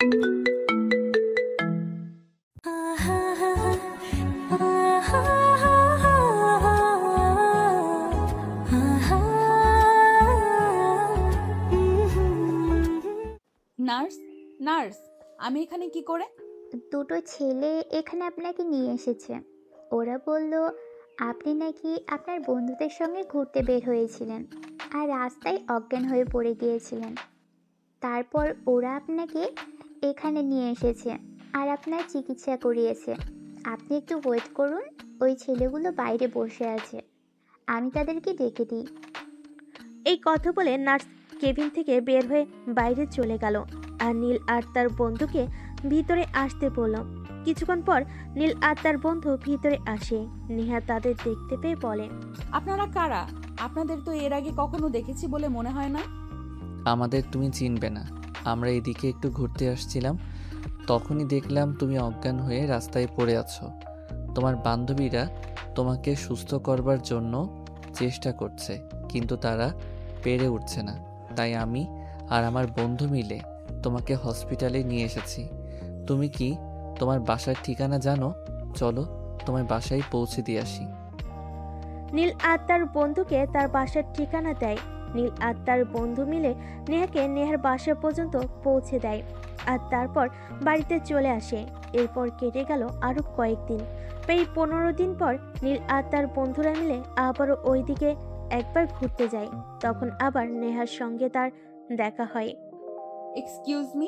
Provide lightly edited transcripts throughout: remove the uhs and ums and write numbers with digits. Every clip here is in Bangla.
নার্স, নার্স, আমি এখানে কি করে? দুটো ছেলে এখানে আপনাকে নিয়ে এসেছে। ওরা বলল আপনি নাকি আপনার বন্ধুদের সঙ্গে ঘুরতে বের হয়েছিলেন আর রাস্তায় অজ্ঞান হয়ে পড়ে গিয়েছিলেন। তারপর ওরা আপনাকে এখানে নিয়ে এসেছে আর আপনার চিকিৎসা করিয়েছে। আপনি একটু ওয়েট করুন, ওই ছেলেগুলো বাইরে বসে আছে, আমি তাদেরকে ডেকে দিই। এই কথা বলে নার্স কেবিন থেকে বের হয়ে বাইরে চলে গেল আর নীল আর তার বন্ধুকে ভিতরে আসতে বলল। কিছুক্ষণ পর নীল আর তার বন্ধু ভিতরে আসে। নেহা তাদের দেখতে পেয়ে বলে, আপনারা কারা? আপনাদের তো এর আগে কখনো দেখেছি বলে মনে হয় না। আমাদের তুমি চিনবে না। আমরা এদিকে একটু ঘুরতে আসছিলাম, তখনই দেখলাম তুমি অজ্ঞান হয়ে রাস্তায় পড়ে আছো। তোমার বান্ধবীরা তোমাকে সুস্থ করবার জন্য চেষ্টা করছে, কিন্তু তারা পেরে উঠছে না। তাই আমি আর আমার বন্ধু মিলে তোমাকে হসপিটালে নিয়ে এসেছি। তুমি কি তোমার বাসার ঠিকানা জানো? চলো তোমার বাসায় পৌঁছে দিয়ে আসি। নীল আর তার বন্ধুকে তার বাসার ঠিকানা দেয়। নীল আর তার বন্ধু মিলে নেহাকে নেহার বাসা পর্যন্ত পৌঁছে দেয় আর তারপর বাড়িতে চলে আসে। এরপর কেটে গেল আরো কয়েকদিন। প্রায় 15 দিন পর নীল আর তার বন্ধুরা মিলে আবারও ওইদিকে একবার ঘুরতে যায়। তখন আবার নেহার সঙ্গে তার দেখা হয়। এক্সকিউজ মি,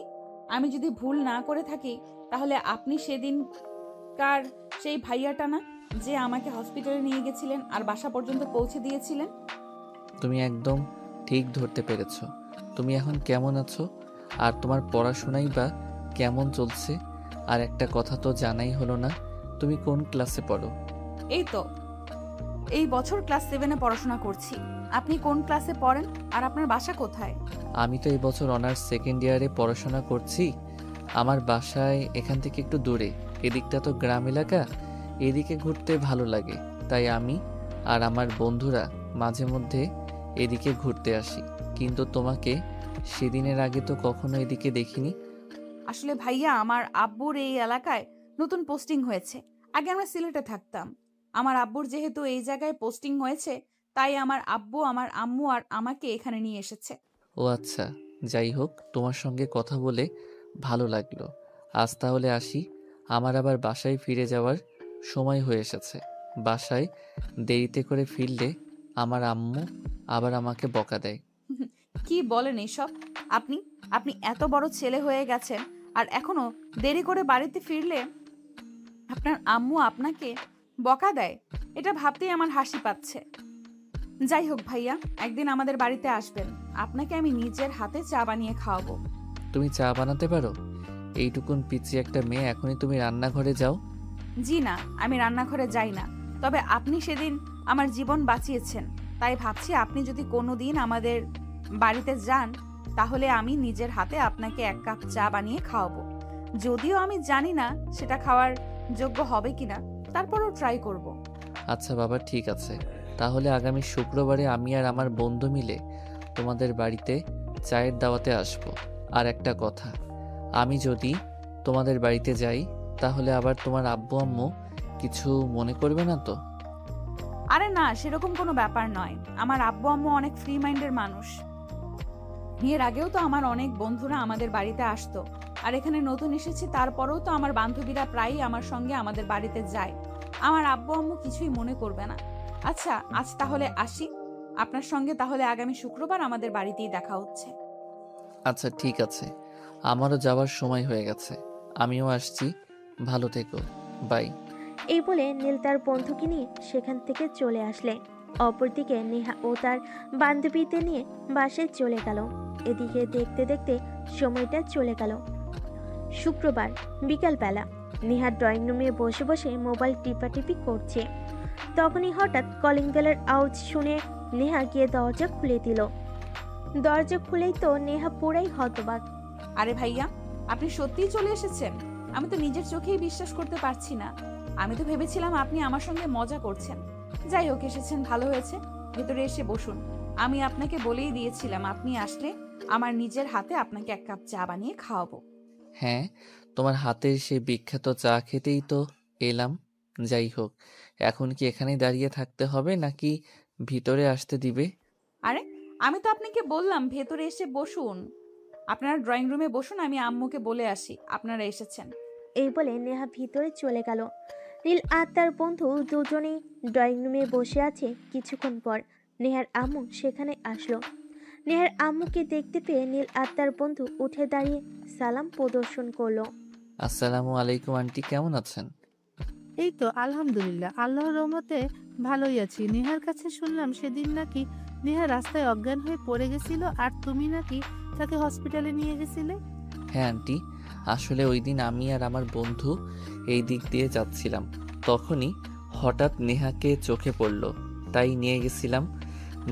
আমি যদি ভুল না করে থাকি তাহলে আপনি সেদিনকার সেই ভাইয়াটা না, যে আমাকে হসপিটালে নিয়ে গেছিলেন আর বাসা পর্যন্ত পৌঁছে দিয়েছিলেন? তুমি একদম ঠিক ধরতে পেরেছ। তুমি এখন কেমন আছো? আর তোমার পড়াশোনাই বা কেমন চলছে? আর একটা কথা তো জানাই হলো না, তুমি কোন ক্লাসে পড়ো? এই বছর ক্লাস 7-এ পড়াশোনা করছি। আপনি কোন ক্লাসে পড়েন আর আপনার বাসা কোথায়? আমি তো এই বছর অনার্স সেকেন্ড ইয়ারে পড়াশোনা করছি। আমার বাসায় এখান থেকে একটু দূরে। এদিকটা তো গ্রাম এলাকা, এদিকে ঘুরতে ভালো লাগে, তাই আমি আর আমার বন্ধুরা মাঝে মধ্যে এদিকে ঘুরতে আসি। কিন্তু তোমাকে সেদিনের আগে তো কখনো এদিকে দেখিনি। আসলে ভাইয়া, আমার আব্বুর এই এলাকায় নতুন পোস্টিং হয়েছে। আগে আমরা সিলেটে থাকতাম। আমার আব্বুর যেহেতু এই জায়গায় পোস্টিং হয়েছে, তাই আমার আব্বু, আমার আম্মু আর আমাকে এখানে নিয়ে এসেছে। ও আচ্ছা, যাই হোক, তোমার সঙ্গে কথা বলে ভালো লাগলো। আজ তাহলে আসি, আমার আবার বাসায় ফিরে যাওয়ার সময় হয়ে এসেছে। বাসায় দেরিতে করে ফিরলে আমার আম্মু আবার আমাকে বকা দেয়। কি বলেন এইসব? আপনি আপনি এত বড় ছেলে হয়ে গেছেন আর এখনো দেরি করে বাড়িতে ফিরলে আপনার আম্মু আপনাকে বকা দেয়? এটা ভাবতেই আমার হাসি পাচ্ছে। যাই হোক ভাইয়া, একদিন আমাদের বাড়িতে আসবেন, আপনাকে আমি নিজের হাতে চা বানিয়ে খাওয়াবো। তুমি চা বানাতে পারো? এইটুকুন পিচ্ছি একটা মেয়ে, এখনই তুমি রান্নাঘরে যাও? জি না, আমি রান্নাঘরে যাই না। তবে আপনি সেদিন আমার জীবন বাঁচিয়েছেন, তাই ভাবছি আপনি যদি কোনোদিন আমাদের বাড়িতে যান তাহলে আমি নিজের হাতে আপনাকে 1 কাপ চা বানিয়ে খাওয়াবো। যদিও আমি জানি না সেটা খাওয়ার যোগ্য হবে কিনা, তারপরও ট্রাই করব। আচ্ছা বাবা, ঠিক আছে। তাহলে আগামী শুক্রবারে আমি আর আমার বন্ধু মিলে তোমাদের বাড়িতে চায়ের দাওয়াতে আসবো। আর একটা কথা, আমি যদি তোমাদের বাড়িতে যাই তাহলে আবার তোমার আব্বু আম্মু কিছু মনে করবে না তো? আরে না, সেরকম কোনো ব্যাপার নয়। আমার আব্বু আম্মু অনেক ফ্রি মাইন্ডের মানুষ। এর আগেও তো আমার অনেক বন্ধুরা আমাদের বাড়িতে আসতো, আর এখানে নতুন এসেছি তারপরেও তো আমার বান্ধবীরা প্রায়ই আমার সঙ্গে আমাদের বাড়িতে যায়। আমার আব্বু আম্মু কিছুই মনে করবে না। আচ্ছা, আজ তাহলে আসি। আপনার সঙ্গে তাহলে আগামী শুক্রবার আমাদের বাড়িতেই দেখা হচ্ছে। আচ্ছা ঠিক আছে, আমারও যাওয়ার সময় হয়ে গেছে, আমিও আসছি। ভালো থেকো, বাই। এই বলে নীল তার বন্ধুকে নিয়ে সেখান থেকে চলে আসলে। অপরদিকে নেহা ও তার বান্ধবীদের নিয়ে বাসায় চলে গেল। এদিকে দেখতে দেখতে সময়টা চলে গেল। শুক্রবার বিকালবেলা নেহা ড্রয়িং রুমে বসে বসে মোবাইল টিপাটিপি করছে। তখনই হঠাৎ কলিং বেলের আওয়াজ শুনে নেহা গিয়ে দরজা খুলে দিল। দরজা খুলেই তো নেহা পুরাই হতবাক। আরে ভাইয়া, আপনি সত্যিই চলে এসেছেন? আমি তো নিজের চোখেই বিশ্বাস করতে পারছি না। আমি তো ভেবেছিলাম আপনি আমার সঙ্গে মজা করছেন। যাই হোক, এসেছেন ভালো হয়েছে। ভেতরে এসে বসুন। আমি আপনাকে বলেই দিয়েছিলাম আপনি আসলে আমার নিজের হাতে আপনাকে 1 কাপ চা বানিয়ে খাওয়াবো। হ্যাঁ, তোমার হাতের সেই বিখ্যাত চা খেতেই তো এলাম। যাই হোক, এখন কি এখানেই দাঁড়িয়ে থাকতে হবে নাকি ভিতরে আসতে দিবে? আরে, আমি তো আপনাকে বললাম ভেতরে এসে বসুন। আপনারা ড্রয়িং রুমে বসুন, আমি আম্মুকে বলে আসি আপনারা এসেছেন। এই বলে নেহা ভিতরে চলে গেল। নীল আর তার বন্ধু দুজনেই ড্রয়িং রুমে বসে আছে। কিছুক্ষণ পর নেহার আম্মু সেখানে আসলো। নেহার আম্মুকে দেখতে পেয়ে নীল আর তার বন্ধু উঠে দাঁড়িয়ে সালাম প্রদর্শন করলো। আসসালামু আলাইকুম আন্টি, কেমন আছেন? এই তো আলহামদুলিল্লাহ, আল্লাহর রহমতে ভালোই আছি। নেহার কাছে শুনলাম সেদিন নাকি নেহা রাস্তায় অজ্ঞান হয়ে পড়ে গেছিল, আর তুমি নাকি তাকে হসপিটালে নিয়ে গেছিলে। হ্যাঁ আন্টি, আসলে ওই দিন আমি আর আমার বন্ধু এই দিক দিয়ে যাচ্ছিলাম, তখনই হঠাৎ নেহাকে চোখে পড়ল, তাই নিয়ে গেছিলাম।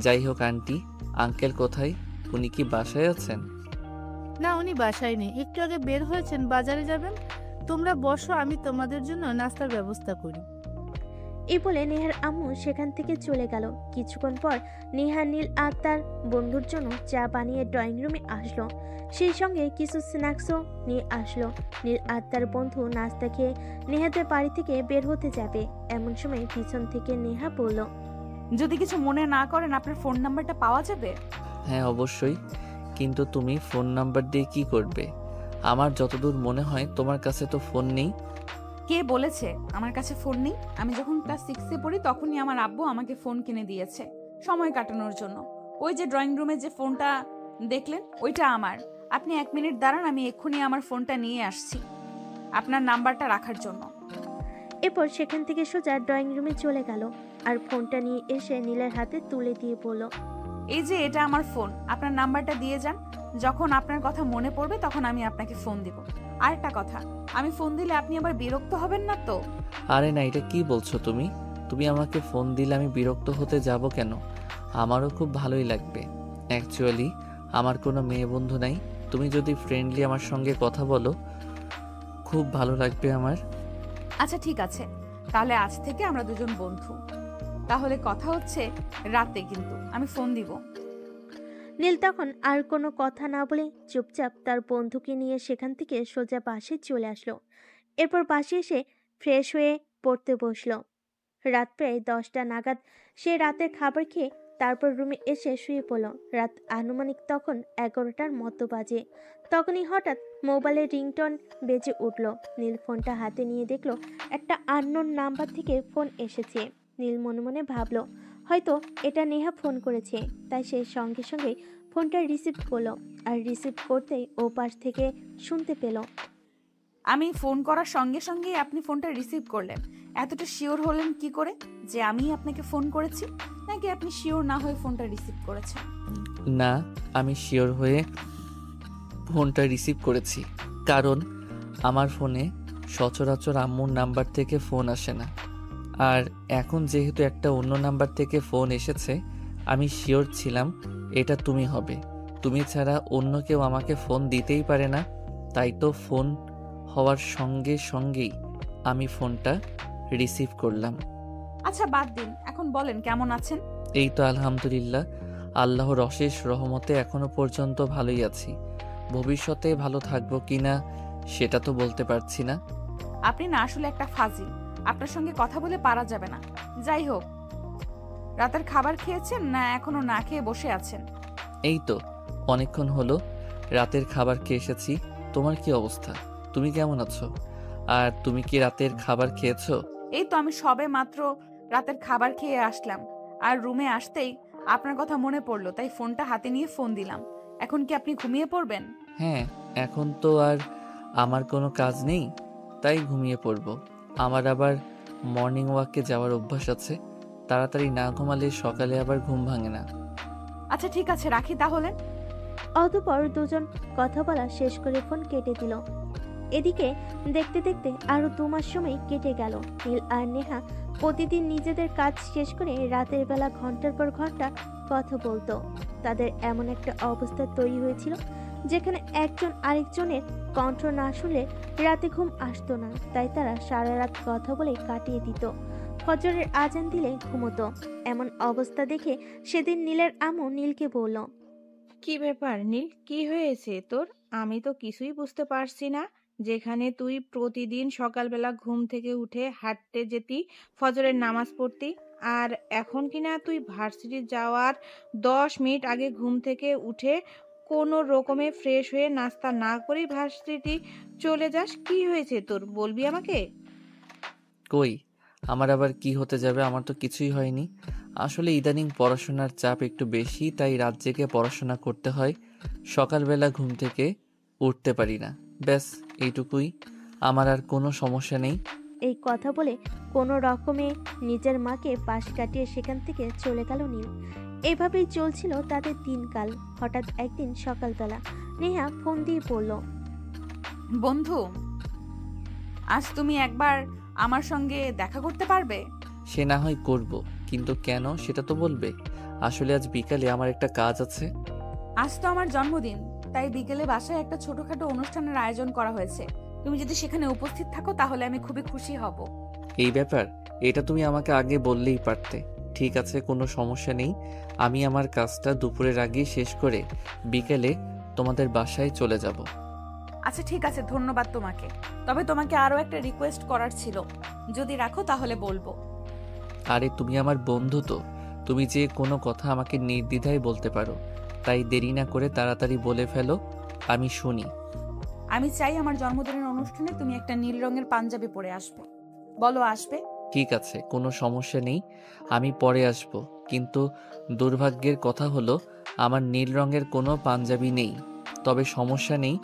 যাই হোক আন্টি, আঙ্কেল কোথায়? উনি কি বাসায় আছেন? না, উনি বাসায় নেই, একটু আগে বের হয়েছেন, বাজারে যাবেন। তোমরা বসো, আমি তোমাদের জন্য নাস্তার ব্যবস্থা করি। এই বলে নেহার আম্মু সেখান থেকে চলে গেল। কিছুক্ষণ পর নেহা নীল আর তার বন্ধুর জন্য চা বানিয়ে ড্রয়িং রুমে আসলো। সেই সঙ্গে কিছু স্ন্যাক্সও নিয়ে আসলো। নীল আর তার বন্ধু নাস্তা খেয়ে নেহাদের বাড়ি থেকে বের হতে যাবে, এমন সময় পিছন থেকে নেহা বলল, যদি কিছু মনে না করেন আপনার ফোন নাম্বারটা পাওয়া যাবে? হ্যাঁ অবশ্যই, কিন্তু তুমি ফোন নাম্বার দিয়ে কি করবে? আমার যতদূর মনে হয় তোমার কাছে তো ফোন নেই। কে বলেছে আমার কাছে ফোন নেই? আমি যখন ক্লাস 6-এ পড়ি তখনই আমার আব্বু আমাকে ফোন কিনে দিয়েছে সময় কাটানোর জন্য। ওই যে ড্রয়িং রুমে যে ফোনটা দেখলেন ওইটা আমার। আপনি 1 মিনিট দাঁড়ান, আমি এক্ষুনি আমার ফোনটা নিয়ে আসছি আপনার নাম্বারটা রাখার জন্য। এরপর সেখান থেকে সোজা ড্রয়িং রুমে চলে গেল আর ফোনটা নিয়ে এসে নীলের হাতে তুলে দিয়ে বলল, এই যে এটা আমার ফোন, আপনার নাম্বারটা দিয়ে যান। যখন আপনার কথা মনে পড়বে তখন আমি আপনাকে ফোন দিব। আর একটা কথা, আমি ফোন দিলে আপনি আবার বিরক্ত হবেন না তো? আরে না, এটা কি বলছো তুমি? তুমি আমাকে ফোন দিলে আমি বিরক্ত হতে যাব কেন? আমারও খুব ভালোই লাগবে। অ্যাকচুয়ালি আমার কোনো মেয়ে বন্ধু নাই, তুমি যদি ফ্রেন্ডলি আমার সঙ্গে কথা বলো খুব ভালো লাগবে আমার। আচ্ছা ঠিক আছে, তাহলে আজ থেকে আমরা দুজন বন্ধু। তাহলে কথা হচ্ছে রাতে, কিন্তু আমি ফোন দিব। নীল তখন আর কোনো কথা না বলে চুপচাপ তার বন্ধুকে নিয়ে সেখান থেকে সোজা বাসে চলে আসলো। এরপর বাসে এসে ফ্রেশ হয়ে পড়তে বসলো। রাত প্রায় 10টা নাগাদ সে রাতের খাবার খেয়ে তারপর রুমে এসে শুয়ে পড়ল। রাত আনুমানিক তখন 11টার মতো বাজে। তখনই হঠাৎ মোবাইলের রিংটোন বেজে উঠল। নীল ফোনটা হাতে নিয়ে দেখলো একটা আননোন নাম্বার থেকে ফোন এসেছে। নীল মনে মনে ভাবলো হয়তো এটা নেহা ফোন করেছে, তাই সে সঙ্গে সঙ্গে ফোনটা রিসিভ করলো। আর রিসিভ করতেই ও পাশ থেকে শুনতে পেল, আমি ফোন করার সঙ্গে সঙ্গেই আপনি ফোনটা রিসিভ করলেন। এতটা শিওর হলেন কি করে যে আমি আপনাকে ফোন করেছি? নাকি আপনি শিওর না হয়ে ফোনটা রিসিভ করেছেন? না, আমি শিওর হয়ে ফোনটা রিসিভ করেছি, কারণ আমার ফোনে সচরাচর আম্মুর নাম্বার থেকে ফোন আসে না। আর এখন যেহেতু একটা অন্য নাম্বার থেকে ফোন এসেছে, আমি শিওর ছিলাম এটা তুমি হবে। তুমি ছাড়া অন্য কেউ আমাকে ফোন দিতেই পারে না, তাই তো ফোন হওয়ার সঙ্গে সঙ্গেই আমি ফোনটা রিসিভ করলাম। আচ্ছা বাদ দিন, এখন বলেন কেমন আছেন? এই তো আলহামদুলিল্লাহ, আল্লাহর অশেষ রহমতে এখনো পর্যন্ত ভালোই আছি। ভবিষ্যতে ভালো থাকবো কিনা সেটা তো বলতে পারছি না। আপনি না আসলে একটা ফাজিল, আপনার সঙ্গে কথা বলে পারা যাবে না। যাই হোক, রাতের খাবার খেয়েছেন না এখনো না খেয়ে বসে আছেন? এই তো অনেকক্ষণ হলো রাতের খাবার খেয়ে এসেছি। তোমার কি অবস্থা? তুমি কেমন আছো? আর তুমি কি রাতের খাবার খেয়েছো? এই তো আমি সবে মাত্র রাতের খাবার খেয়ে আসলাম, আর রুমে আসতেই আপনার কথা মনে পড়লো, তাই ফোনটা হাতে নিয়ে ফোন দিলাম। এখন কি আপনি ঘুমিয়ে পড়বেন? হ্যাঁ, এখন তো আর আমার কোনো কাজ নেই, তাই ঘুমিয়ে পড়বো। আমার আবার মর্নিং ওয়াকে যাওয়ার অভ্যাস আছে, তাড়াতাড়ি না ঘুমালে সকালে আবার ঘুম ভাঙে না। আচ্ছা ঠিক আছে, রাখি তাহলে। অতঃপর দুজন কথা বলা শেষ করে ফোন কেটে দিল। এদিকে দেখতে দেখতে আরো 2 মাস সময় কেটে গেল। নীল আর নেহা প্রতিদিন নিজেদের কাজ শেষ করে রাতের বেলা ঘন্টার পর ঘন্টা কথা বলতো। তাদের এমন একটা অবস্থা তৈরি হয়েছিল যেখানে একজন আরেকজনের কণ্ঠ না শুনলে রাতে ঘুম আসতো না, তাই তারা সারা রাত কথা বলে কাটিয়ে দিত। ফজরের আজান দিলে ঘুমতো। এমন অবস্থা দেখে সেদিন নীলের আম্মু নীলকে বলল, কি ব্যাপার নীল, কি হয়েছে তোর? আমি তো কিছুই বুঝতে পারছি না। যেখানে তুই প্রতিদিন সকালবেলা ঘুম থেকে উঠে হাঁটতে যেতি, ফজরের নামাজ পড়তি, আর এখন কিনা তুই ভার্সিটি যাওয়ার 10 মিনিট আগে ঘুম থেকে উঠে কোনো রকমে ফ্রেশ হয়ে নাস্তা না করেই ভার্সিটি চলে যাস। কি হয়েছে তোর, বলবি আমাকে? কই, আমার আবার কি হতে যাবে? আমার তো কিছুই হয়নি। আসলে ইদানিং পড়াশোনার চাপ একটু বেশি, তাই রাত জেগে পড়াশোনা করতে হয়। সকালবেলা ঘুম থেকে উঠতে পারি না, ব্যাস এইটুকুই। আমার আর কোনো সমস্যা নেই। এই কথা বলে কোনো রকমে নিজের মাকে পাশ কাটিয়ে সেখান থেকে চলে গেল নীল। এভাবেই চলছিল তাদের দিনকাল। হঠাৎ একদিন সকালবেলা নেহা ফোন দিয়ে পড়ল। বন্ধু, আজ তুমি একবার আমার সঙ্গে দেখা করতে পারবে? সে না হয় করব, কিন্তু কেন সেটা তো বলবে। আসলে আজ বিকালে আমার একটা কাজ আছে। আজ তো আমার জন্মদিন, তাই বিকেলে বাসায় একটা ছোটখাটো অনুষ্ঠানের আয়োজন করা হয়েছে। তুমি যদি সেখানে উপস্থিত থাকো তাহলে আমি খুবই খুশি হব। এই ব্যাপার, এটা তুমি আমাকে আগে বললেই পারতে। ঠিক আছে, কোনো সমস্যা নেই। আমি আমার কাজটা দুপুরের আগেই শেষ করে বিকেলে তোমাদের বাসায় চলে যাব। আচ্ছা ঠিক আছে, ধন্যবাদ তোমাকে। তবে তোমাকে আরো একটা রিকোয়েস্ট করার ছিল, যদি রাখো তাহলে বলবো। আরে তুমি আমার বন্ধু তো, তুমি যে কোনো কথা আমাকে নির্দ্বিধায় বলতে পারো। তাই দেরি না করে তাড়াতাড়ি বলে ফেলো, আমি শুনি। আমি চাই আমার জন্মদিনের অনুষ্ঠানে তুমি একটা নীল রঙের পাঞ্জাবি পরে আসবে। বলো আসবে? ঠিক আছে, কোনো সমস্যা নেই, আমি পরে আসব। কিন্তু দুর্ভাগ্যের কথা হলো আমার নীল রঙের কোনো পাঞ্জাবি নেই। তবে সমস্যা নেই,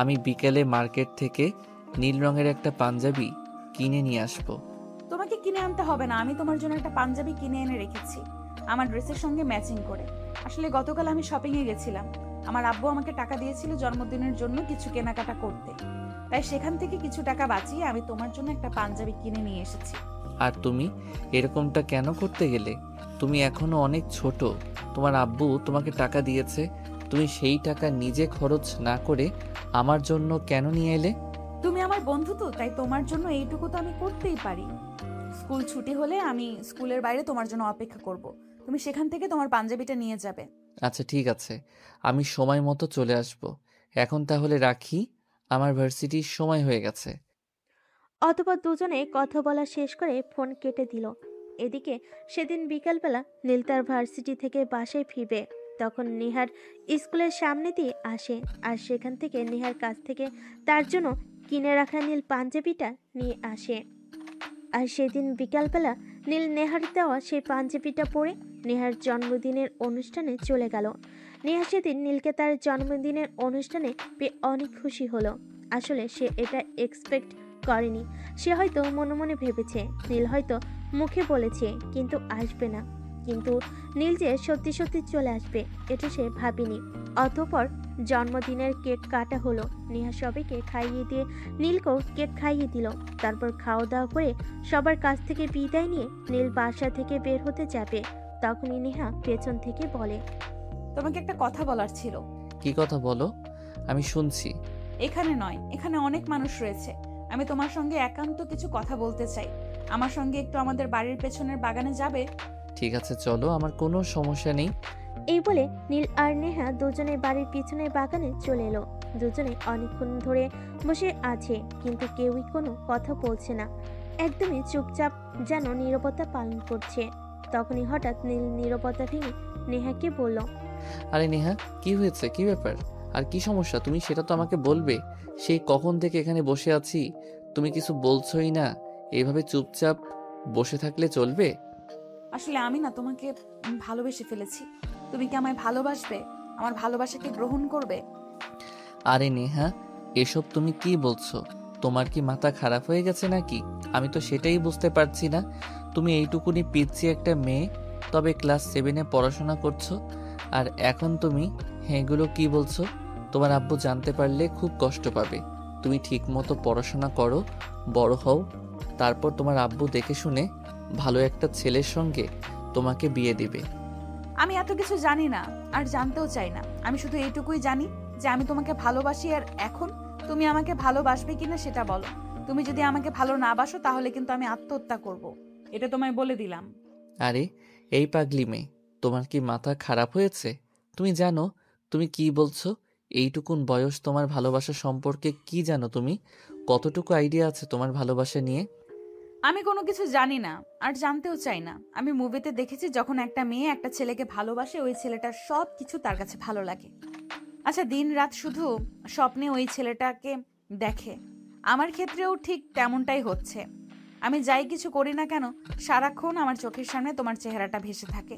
আমি বিকেলে মার্কেট থেকে নীল রঙের একটা পাঞ্জাবি কিনে নিয়ে আসব। তোমাকে কিনে আনতে হবে না, আমি তোমার জন্য একটা পাঞ্জাবি কিনে এনে রেখেছি আমার ড্রেসের সঙ্গে ম্যাচিং করে। আসলে গতকাল আমি শপিং এ গেছিলাম। আমার আব্বু আমাকে টাকা দিয়েছিল জন্মদিনের জন্য কিছু কেনাকাটা করতে, তাই সেখান থেকে কিছু টাকা বাঁচিয়ে আমি তোমার জন্য একটা পাঞ্জাবি কিনে নিয়ে এসেছি। আর তুমি এরকমটা কেন করতে গেলে? তুমি এখনো অনেক ছোট। তোমার আব্বু তোমাকে টাকা দিয়েছে, তুমি সেই টাকা নিজে খরচ না করে আমার জন্য কেন নিয়ে এলে? তুমি আমার বন্ধু তো, তাই তোমার জন্য এইটুকু তো আমি করতেই পারি। স্কুল ছুটি হলে আমি স্কুলের বাইরে তোমার জন্য অপেক্ষা করব। তুমি সেখান থেকে তোমার পাঞ্জাবিটা নিয়ে যাবে। আচ্ছা ঠিক আছে, আমি সময় মতো চলে আসব। এখন তাহলে রাখি, আমার ভার্সিটির সময় হয়ে গেছে। অতঃপর দুজনে কথা বলা শেষ করে ফোন কেটে দিল। এদিকে সেদিন বিকালবেলা নীল তার ভার্সিটি থেকে বাসায় ফিরবে। তখন নেহার স্কুলের সামনে দিয়ে আসে, আর সেখান থেকে নেহার কাছ থেকে তার জন্য কিনে রাখা নীল পাঞ্জাবিটা নিয়ে আসে। আর সেদিন বিকালবেলা নীল নেহার দেওয়া সেই পাঞ্জাবিটা পরে নেহার জন্মদিনের অনুষ্ঠানে চলে গেল। নেহা সেদিন নীলকে তার জন্মদিনের অনুষ্ঠানে পেয়ে অনেক খুশি হলো। আসলে সে এটা এক্সপেক্ট করেনি। সে হয়তো মনে মনে ভেবেছে নীল হয়তো মুখে বলেছে কিন্তু আসবে না, কিন্তু নীল যে সত্যি সত্যি চলে আসবে এটা সে ভাবেনি। অতঃপর জন্মদিনের কেক কাটা হলো। নেহা সবাইকে খাইয়ে দিয়ে নীলকেও কেক খাইয়ে দিল। তারপর খাওয়া দাওয়া করে সবার কাছ থেকে বিদায় নিয়ে নীল বাসা থেকে বের হতে যাবে। তখনই নেহা পেছন থেকে বলে, তোমাকে একটা কথা বলার ছিল। কি কথা বলো, আমি শুনছি। এখানে নয়, এখানে অনেক মানুষ রয়েছে। আমি তোমার সঙ্গে একান্ত কিছু কথা বলতে চাই। আমার সঙ্গে একটু আমাদের বাড়ির পেছনের বাগানে যাবে? ঠিক আছে চলো, আমার কোনো সমস্যা নেই। এই বলে নীল আর নেহা দুজনে বাড়ির পিছনের বাগানে চলে এলো। দুজনে অনেকক্ষণ ধরে বসে আছে, কিন্তু কেউই কোনো কথা বলছে না। একদমই চুপচাপ, যেন নীরবতা পালন করছে। তখনই হঠাৎ নীল নীরবতা ভেঙে নেহাকে বলল, আরে নেহা, কি হয়েছে, কি ব্যাপার, আর কি সমস্যা? তুমি সেটা তো আমাকে বলবে। সেই কখন থেকে এখানে বসে আছি, তুমি কিছু বলছোই না। এইভাবে চুপচাপ বসে থাকলে চলবে? আসলে আমি না তোমাকে ভালোবেসে ফেলেছি। তুমি কি আমায় ভালোবাসবে? আমার ভালোবাসাকে গ্রহণ করবে? আরে নেহা, এসব তুমি কি বলছো? তোমার কি মাথা খারাপ হয়ে গেছে নাকি? আমি তো সেটাই বুঝতে পারছি না। তুমি এইটুকুনি পিচ্ছি একটা মেয়ে, তবে ক্লাস 7-এ পড়াশোনা করছো, আর এখন তুমি এগুলো কি বলছো? তোমার আব্বু জানতে পারলে খুব কষ্ট পাবে। তুমি ঠিক মতো পড়াশোনা করো, বড় হও, তারপর তোমার আব্বু দেখে শুনে ভালো একটা ছেলের সঙ্গে তোমাকে বিয়ে দিবে। আমি এত কিছু জানি না, আর জানতেও চাই না। আমি শুধু এইটুকুই জানি যে আমি তোমাকে ভালোবাসি, আর এখন তুমি আমাকে ভালোবাসবে কিনা সেটা বলো। তুমি যদি আমাকে ভালো না বাসো তাহলে কিন্তু আমি আত্মহত্যা করব। এটা তোমায় বলে দিলাম। আরে এই পাগলি মেয়ে, তোমার কি মাথা খারাপ হয়েছে? তুমি জানো তুমি কি বলছো? এইটুকুন বয়স, তোমার ভালোবাসা সম্পর্কে কি জানো তুমি? কতটুকু আইডিয়া আছে তোমার ভালোবাসা নিয়ে? আমি কোনো কিছু জানি না, আর জানতেও চাই না। আমি মুভিতে দেখেছি যখন একটা মেয়ে একটা ছেলেকে ভালোবাসে, ওই ছেলেটার সব কিছু তার কাছে ভালো লাগে। আচ্ছা, দিন রাত শুধু স্বপ্নে ওই ছেলেটাকে দেখে। আমার ক্ষেত্রেও ঠিক তেমনটাই হচ্ছে। আমি যাই কিছু করি না কেন, সারাক্ষণ আমার চোখের সামনে তোমার চেহারাটা ভেসে থাকে।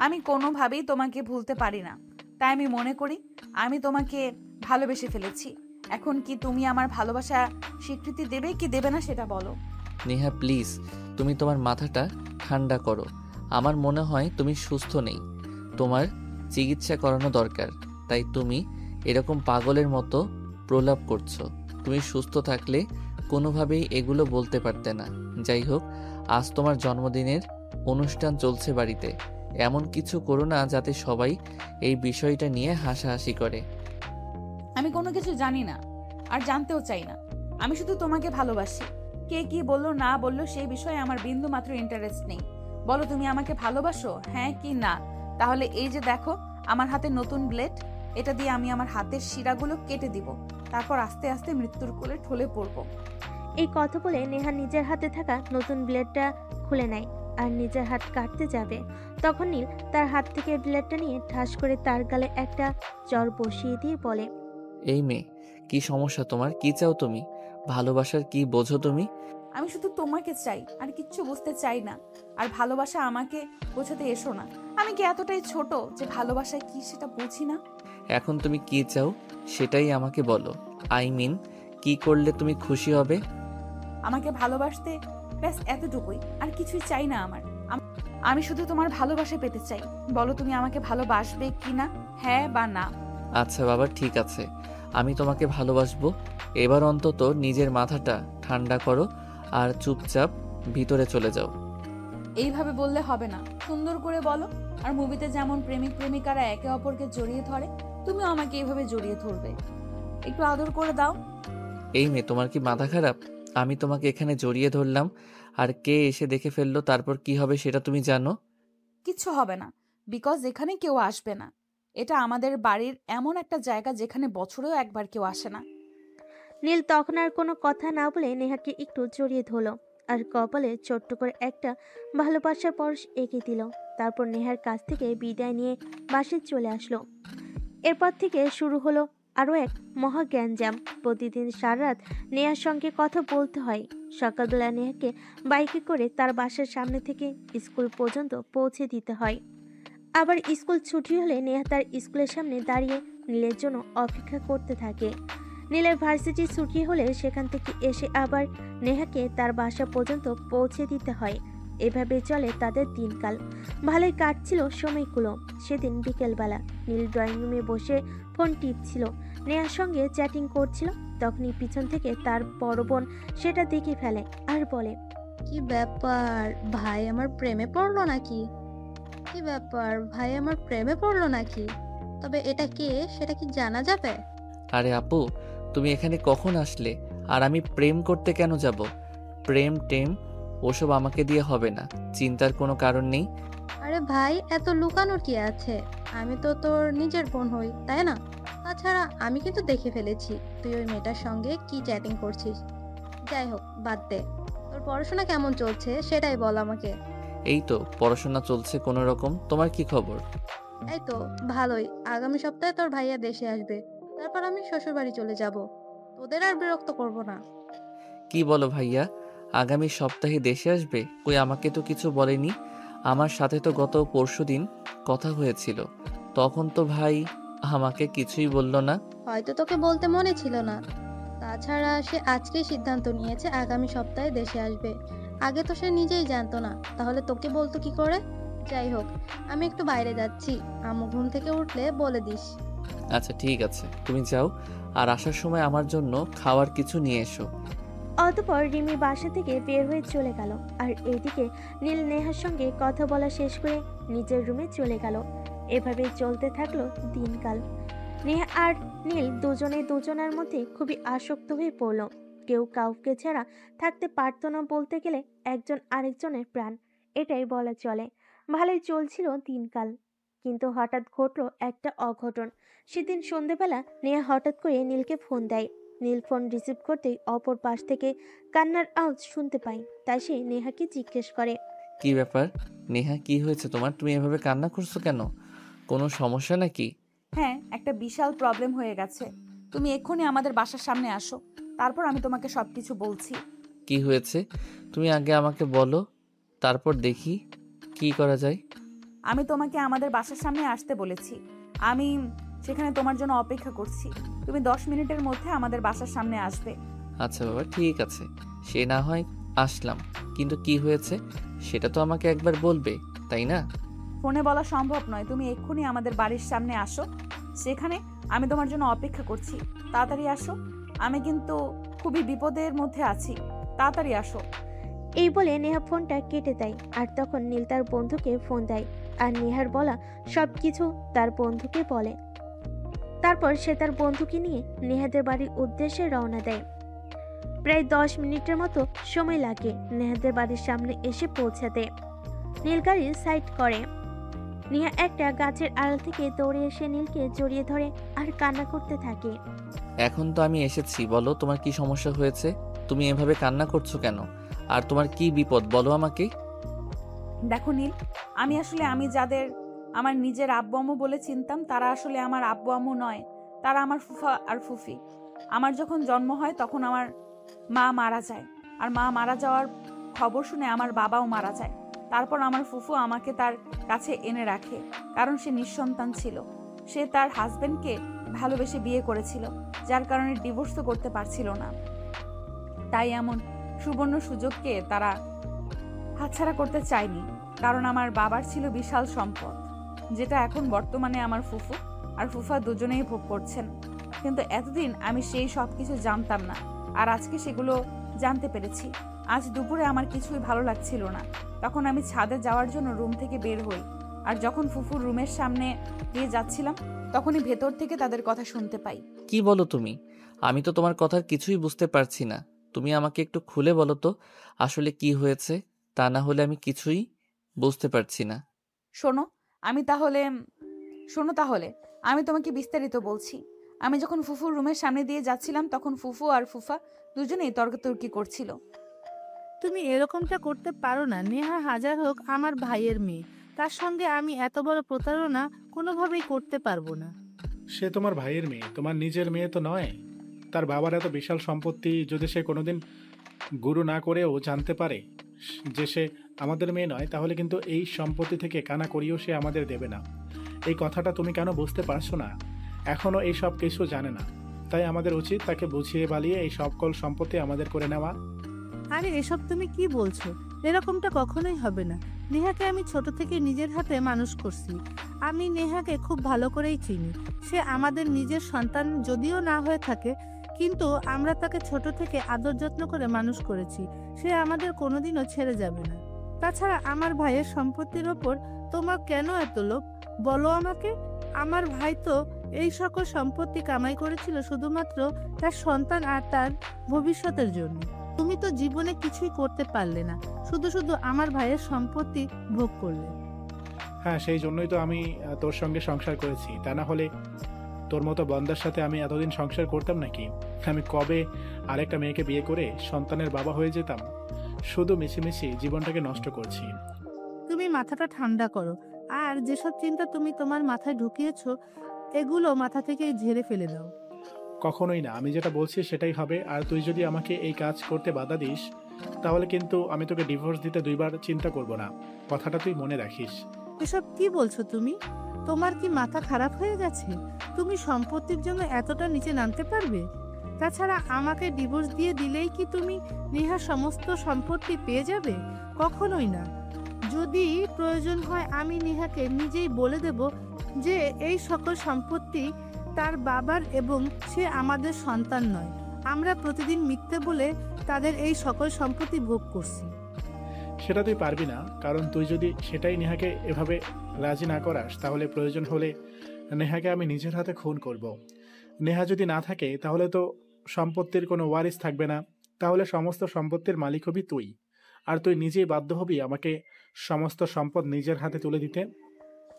আমি কোনোভাবেই তোমাকে ভুলতে পারি না। তাই আমি মনে করি আমি তোমাকে ভালোবেসে ফেলেছি। এখন কি তুমি আমার ভালোবাসা স্বীকৃতি দেবে কি দেবে না সেটা বলো। নেহা প্লিজ, তুমি তোমার মাথাটা ঠান্ডা করো। আমার মনে হয় তুমি সুস্থ নেই, তোমার চিকিৎসা করানো দরকার। তাই তুমি এরকম পাগলের মতো প্রলাপ করছো। তুমি সুস্থ থাকলে কোনোভাবেই এগুলো বলতে পারতে না। যাই হোক, আজ তোমার জন্মদিনের অনুষ্ঠান চলছে বাড়িতে। এমন কিছু করো না যাতে সবাই এই বিষয়টা নিয়ে হাসাহাসি করে। আমি কোনো কিছু জানি না, আর জানতেও চাই না। আমি শুধু তোমাকে ভালোবাসি। কে কি বললো না বললো সেই বিষয়ে আমার বিন্দু মাত্র ইন্টারেস্ট নেই। বলো তুমি আমাকে ভালোবাসো, হ্যাঁ কি না? তাহলে এই যে দেখো আমার হাতে নতুন ব্লেড, এটা দিয়ে আমি আমার হাতের শিরাগুলো কেটে দিব। তারপর আস্তে আস্তে মৃত্যুর কোলে ঢলে পড়বো। এই কথা বলে নেহা নিজের হাতে থাকা নতুন ব্লেডটা খুলে নেয় আর নিজের হাত কাটতে যাবে। তখন নীল তার হাত থেকে ব্লেডটা নিয়ে ঠাস করে তার গালে একটা চড় বসিয়ে দিয়ে বলে, এই মেয়ে, কি সমস্যা তোমার? কি চাও তুমি? ভালোবাসার কি বোঝো তুমি? আমি শুধু তোমাকে চাই, আর কিচ্ছু বুঝতে চাই না। আর ভালোবাসা আমাকে বোঝাতে এসো না। আমি কি এতটাই ছোট যে ভালোবাসা কি সেটা বুঝি না? এখন তুমি কি চাও সেটাই আমাকে বলো। আই মিন, কি করলে তুমি খুশি হবে? আমাকে ভালোবাসতে, ব্যাস এতটুকুই, আর কিছুই চাই না আমার। আমি শুধু তোমার ভালোবাসা পেতে চাই। বলো তুমি আমাকে ভালোবাসবে কি না, হ্যাঁ বা না? আচ্ছা বাবা, ঠিক আছে, আমি তোমাকে ভালোবাসবো। এবার অন্তত নিজের মাথাটা ঠান্ডা করো আর চুপচাপ ভিতরে চলে যাও। এইভাবে বললে হবে না, সুন্দর করে বলো। আর মুভিতে যেমন প্রেমিক প্রেমিকারা একে অপরকে জড়িয়ে ধরে, তুমিও আমাকে এইভাবে জড়িয়ে ধরবে। একটু আদর করে দাও। এই মেয়ে, তোমার কি মাথা খারাপ? আমি তোমাকে এখানে জড়িয়ে ধরলাম, আর কে এসে দেখে ফেললো, তারপর কি হবে সেটা তুমি জানো? কিচ্ছু হবে না, বিকজ এখানে কেউ আসবে না। এটা আমাদের বাড়ির এমন একটা জায়গা যেখানে বছরেও একবার কেউ আসে না। নীল তখন আর কোনো কথা না বলে নেহাকে একটু জড়িয়ে ধরল আর কপালে ছোট্ট করে একটা ভালোবাসার পরশ এঁকে দিল। তারপর নেহার কাছ থেকে বিদায় নিয়ে বাসে চলে আসলো। এরপর থেকে শুরু হলো আরও এক মহা গ্যাঞ্জাম। প্রতিদিন সারা রাত নেহার সঙ্গে কথা বলতে হয়। সকালবেলা নেহাকে বাইকে করে তার বাসার সামনে থেকে স্কুল পর্যন্ত পৌঁছে দিতে হয়। আবার স্কুল ছুটি হলে নেহা তার স্কুলের সামনে দাঁড়িয়ে নীলের জন্য অপেক্ষা করতে থাকে। নীলের ভার্সিটি ছুটি হলে সেখান থেকে এসে আবার নেহাকে তার বাসা পর্যন্ত পৌঁছে দিতে হয়। এভাবে চলে তাদের দিনকাল। ভালোই কাটছিল সময়গুলো। সেদিন বিকেলবেলা নীল ড্রয়িং রুমে বসে ফোন টিপছিল, নেহার সঙ্গে চ্যাটিং করছিল। তখনই পিছন থেকে তার বড় বোন সেটা দেখে ফেলে আর বলে, কি ব্যাপার, ভাই আমার প্রেমে পড়লো নাকি? কি ব্যাপার, ভাই আমার প্রেমে পড়লো নাকি? তবে এটা কে সেটা কি জানা যাবে? আরে আপু, তুমি এখানে কখন আসলে? আর আমি প্রেম করতে কেন যাব? প্রেম টেম ওসব আমাকে দিয়ে হবে না, চিন্তার কোনো কারণ নেই। আরে ভাই, এত লুকানোর কি আছে? আমি তো তোর নিজের বোন হই, তাই না? তাছাড়া আমি কিন্তু দেখে ফেলেছি তুই ওই মেয়েটার সঙ্গে কি চ্যাটিং করছিস। যাই হোক, বাদ দে। তোর পড়াশোনা কেমন চলছে সেটাই বল আমাকে। এই তো পড়াশোনা চলছে কোনো রকম। তোমার কি খবর? এই তো ভালোই। আগামী সপ্তাহে তোর ভাইয়া দেশে আসবে, তারপর আমি শ্বশুর বাড়ি চলে যাব। তোদের আর বিরক্ত করব না। কি বলো ভাইয়া, আগামী সপ্তাহে দেশে আসবে? কই, আমাকে তো কিছু বলেনি। আমার সাথে তো গত পরশুদিন কথা হয়েছিল, তখন তো ভাই আমাকে কিছুই বললো না। হয়তো তোকে বলতে মনে ছিল না। তাছাড়া সে আজকেই সিদ্ধান্ত নিয়েছে আগামী সপ্তাহে দেশে আসবে। আগে তো সে নিজেই জানতো না, তাহলে তোকে বলতো কি করে? যাই হোক, আমি একটু বাইরে যাচ্ছি। আম্মু ঘুম থেকে উঠলে বলে দিস। আচ্ছা ঠিক আছে, তুমি যাও, আর আসার সময় আমার জন্য খাওয়ার কিছু নিয়ে এসো। অতপর রিমি বাসা থেকে বের হয়ে চলে গেল। আর এইদিকে নীল নেহার সঙ্গে কথা বলা শেষ করে নিজের রুমে চলে গেল। এভাবেই চলতে থাকলো দিনকাল। নেহা আর নীল দুজনে দুজনের মধ্যে খুবই আসক্ত হয়ে পড়ল। কেউ কাউকে ছাড়া থাকতে পারতো না, বলতে গেলে একজন আরেকজনের প্রাণ, এটাই বলা চলে। ভালোই চলছিল দিনকাল, কিন্তু হঠাৎ ঘটলো একটা অঘটন। সেদিন সন্ধেবেলা নেহা হঠাৎ করে নীলকে ফোন দেয়। নীল ফোন রিসিভ করতেই অপর পাশ থেকে কান্নার আওয়াজ শুনতে পায়। তাই সে নেহাকে জিজ্ঞেস করে, কি ব্যাপার নেহা, কি হয়েছে তোমার? তুমি এভাবে কান্না করছো কেন? কোনো সমস্যা নাকি? হ্যাঁ, একটা বিশাল প্রবলেম হয়ে গেছে। তুমি এক্ষুনি আমাদের বাসার সামনে আসো, তারপর আমি তোমাকে সবকিছু বলছি। কি হয়েছে তুমি আগে আমাকে বলো, তারপর দেখি কি করা যায়। আমি তোমাকে আমাদের বাসার সামনে আসতে বলেছি। আমি সেখানে তোমার জন্য অপেক্ষা করছি। তুমি 10 মিনিটের মধ্যে আমাদের বাসার সামনে আসবে। আচ্ছা বাবা, ঠিক আছে, সে না হয় আসলাম, কিন্তু কি হয়েছে সেটা তো আমাকে একবার বলবে, তাই না? ফোনে বলা সম্ভব নয়। তুমি এক্ষুনি আমাদের বাড়ির সামনে আসো, সেখানে আমি তোমার জন্য অপেক্ষা করছি। তাড়াতাড়ি আসো, আমি কিন্তু খুবই বিপদের মধ্যে আছি। তাড়াতাড়ি আসো। এই বলে নেহা ফোনটা কেটে দেয়। আর তখন নীল তার বন্ধুকে ফোন দেয় আর নেহার বলা সবকিছু তার বন্ধুকে বলে। তারপর সে তার বন্ধুকে নিয়ে নেহাদের বাড়ির উদ্দেশ্যে রওনা দেয়। প্রায় 10 মিনিটের মতো সময় লাগে নেহাদের বাড়ির সামনে এসে পৌঁছাতে। নীল গাড়ি সাইড করে। নেহা একটা গাছের আড়াল থেকে দৌড়ে এসে নীলকে জড়িয়ে ধরে আর কান্না করতে থাকে। এখন তো আমি এসেছি, বলো তোমার কি সমস্যা হয়েছে? তুমি এভাবে কান্না করছো কেন? আর তোমার কি বিপদ বলো আমাকে। দেখো নীল, আমি যাদের আমার নিজের আব্বু আম্মু বলে চিনতাম, তারা আসলে আমার আব্বু আম্মু নয়। তারা আমার ফুফা আর ফুফি। আমার যখন জন্ম হয় তখন আমার মা মারা যায়, আর মা মারা যাওয়ার খবর শুনে আমার বাবাও মারা যায়। তারপর আমার ফুফু আমাকে তার কাছে এনে রাখে, কারণ সে নিঃসন্তান ছিল। সে তার হাজবেন্ডকে ভালোবেসে বিয়ে করেছিল, যার কারণে ডিভোর্স তো করতে পারছিল না। তাই এমন সুবর্ণ সুযোগকে তারা হাতছাড়া করতে চায়নি, কারণ আমার বাবার ছিল বিশাল সম্পদ, যেটা এখন বর্তমানে আমার ফুফু আর ফুফা দুজনেই ভোগ করছেন। কিন্তু এতদিন আমি সেই সব কিছু জানতাম না, আর আজকে সেগুলো জানতে পেরেছি। আজ দুপুরে আমার কিছুই ভালো লাগছিল না। তখন আমি ছাদে যাওয়ার জন্য রুম থেকে বের হই, আর যখন ফুফুর রুমের সামনে দিয়ে যাচ্ছিলাম, তখনই ভেতর থেকে তাদের কথা শুনতে পাই। কি বলো তুমি? আমি তো তোমার কথার কিছুই বুঝতে পারছি না। তুমি আমাকে একটু খুলে বলো তো আসলে কি হয়েছে, তা না হলে আমি কিছুই বুঝতে পারছি না। শোনো তাহলে আমি তোমাকে বিস্তারিত বলছি। আমি যখন ফুফুর রুমের সামনে দিয়ে যাচ্ছিলাম, তখন ফুফু আর ফুফা দুজনেই তর্কাতর্কি করছিল। তুমি এরকমটা করতে পারো না। নেহা হাজার হোক আমার ভাইয়ের মেয়ে, তার সঙ্গে আমি এত বড় প্রতারণা কোনোভাবেই করতে পারবো না। সে তোমার ভাইয়ের মেয়ে, তোমার নিজের মেয়ে তো নয়। তার বাবার এত বিশাল সম্পত্তি যদি সে কোনোদিন গুরু না করেও জানতে পারে যে সে আমাদের মেয়ে নয়, তাহলে কিন্তু এই সম্পত্তি থেকে কানা করিও সে আমাদের দেবে না। এই কথাটা তুমি কেন বুঝতে পারছো না? এখনও এই সব কিছু জানে না, তাই আমাদের উচিত তাকে বুঝিয়ে বালিয়ে এই সকল সম্পত্তি আমাদের করে নেওয়া। আরে এসব তুমি কি বলছো? এরকমটা কখনোই হবে না। নেহাকে আমি ছোট থেকে নিজের হাতে মানুষ করছি। আমি নেহাকে খুব ভালো করেই চিনি। সে আমাদের নিজের সন্তান যদিও না হয়ে থাকে, কিন্তু আমরা তাকে ছোট থেকে আদর যত্ন করে মানুষ করেছি। সে আমাদের কোনোদিনও ছেড়ে যাবে না। তাছাড়া আমার ভাইয়ের সম্পত্তির ওপর তোমার কেন এত লোভ বলো আমাকে? আমার ভাই তো এই সকল সম্পত্তি কামাই করেছিল শুধুমাত্র তার সন্তান আর তার ভবিষ্যতের জন্য। তুমি তো জীবনে কিছুই করতে পারলে না, শুধু শুধু আমার ভাইয়ের সম্পত্তি ভোগ করলে। হ্যাঁ, সেই জন্যই তো আমি তোর সঙ্গে সংসার করেছি। তা না হলে তোর মতো বন্দার সাথে আমি এতদিন সংসার করতাম নাকি? আমি কবে আরেকটা মেয়েকে বিয়ে করে সন্তানের বাবা হয়ে যেতাম। শুধু মিছিমিছি জীবনটাকে নষ্ট করছি। তুমি মাথাটা ঠান্ডা করো, আর যেসব চিন্তা তুমি তোমার মাথায় ঢুকিয়েছো এগুলো মাথা থেকে ঝেড়ে ফেলে দাও। কখনোই না, আমি যেটা বলছি সেটাই হবে। আর তুই যদি আমাকে এই কাজ করতে বাধা দিস, তাহলে কিন্তু আমি তোকে ডিভোর্স দিতে 2বার চিন্তা করব না। কথাটা তুই মনে রাখিস। এসব কি বলছো তুমি? তোমার কি মাথা খারাপ হয়ে গেছে? তুমি সম্পত্তির জন্য এতটা নিচে নামতে পারবে? তাছাড়া আমাকে ডিভোর্স দিয়ে দিলেই কি তুমি নেহার সমস্ত সম্পত্তি পেয়ে যাবে? কখনোই না। যদি প্রয়োজন হয় আমি নেহাকে নিজেই বলে দেব যে এই সকল সম্পত্তি তার বাবার এবং সে আমাদের সন্তান নয়। আমরা প্রতিদিন মিথ্যে বলে তাদের এই সকল সম্পত্তি ভোগ করছি। সেটা তুই পারবি না, কারণ তুই যদি সেটাই নেহাকে এভাবে রাজি না করাস, তাহলে প্রয়োজন হলে নেহাকে আমি নিজের হাতে খুন করব। নেহা যদি না থাকে তাহলে তো সম্পত্তির কোনো ওয়ারিস থাকবে না, তাহলে সমস্ত সম্পত্তির মালিক হবি তুই। আর তুই নিজেই বাধ্য হবি আমাকে সমস্ত সম্পদ নিজের হাতে তুলে দিতে।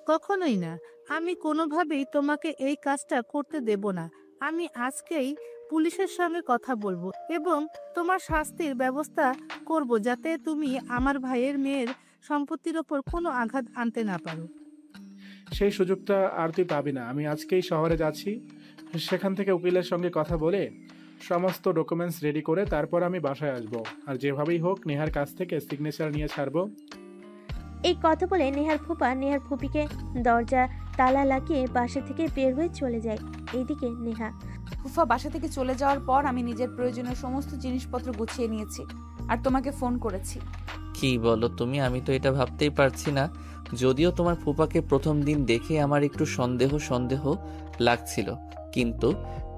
কখনোই না। আমি কোনোভাবেই তোমাকে এই কাজটা করতে দেব না। আমি আজকেই পুলিশের সঙ্গে কথা বলবো এবং তোমার শাস্তির ব্যবস্থা করব, যাতে তুমি আমার ভাইয়ের মেয়ের সম্পত্তির ওপর কোনো আঘাত আনতে না পারো। সেই সুযোগটা আর তুই পাবি না। আমি আজকেই শহরে যাচ্ছি, সেখান থেকে উকিলের সঙ্গে কথা বলে সমস্ত ডকুমেন্টস রেডি করে তারপর আমি বাসায় আসব। আর যেভাবেই হোক নেহার কাছ থেকে সিগনেচার নিয়ে ছাড়বো। এই কথা বলে নেহার ফুপা নেহার ফুপিকে দরজা তালা লাগিয়ে বাসা থেকে বের হয়ে চলে যায়। এইদিকে নেহা ফুফা বাসা থেকে চলে যাওয়ার পর আমি নিজের প্রয়োজনীয় সমস্ত জিনিসপত্র গুছিয়ে নিয়েছি আর তোমাকে ফোন করেছি। কি বলো তুমি? আমি তো এটা ভাবতেই পারছি না। যদিও তোমার ফুপাকে প্রথম দিন দেখে আমার একটু সন্দেহ সন্দেহ লাগছিল, কিন্তু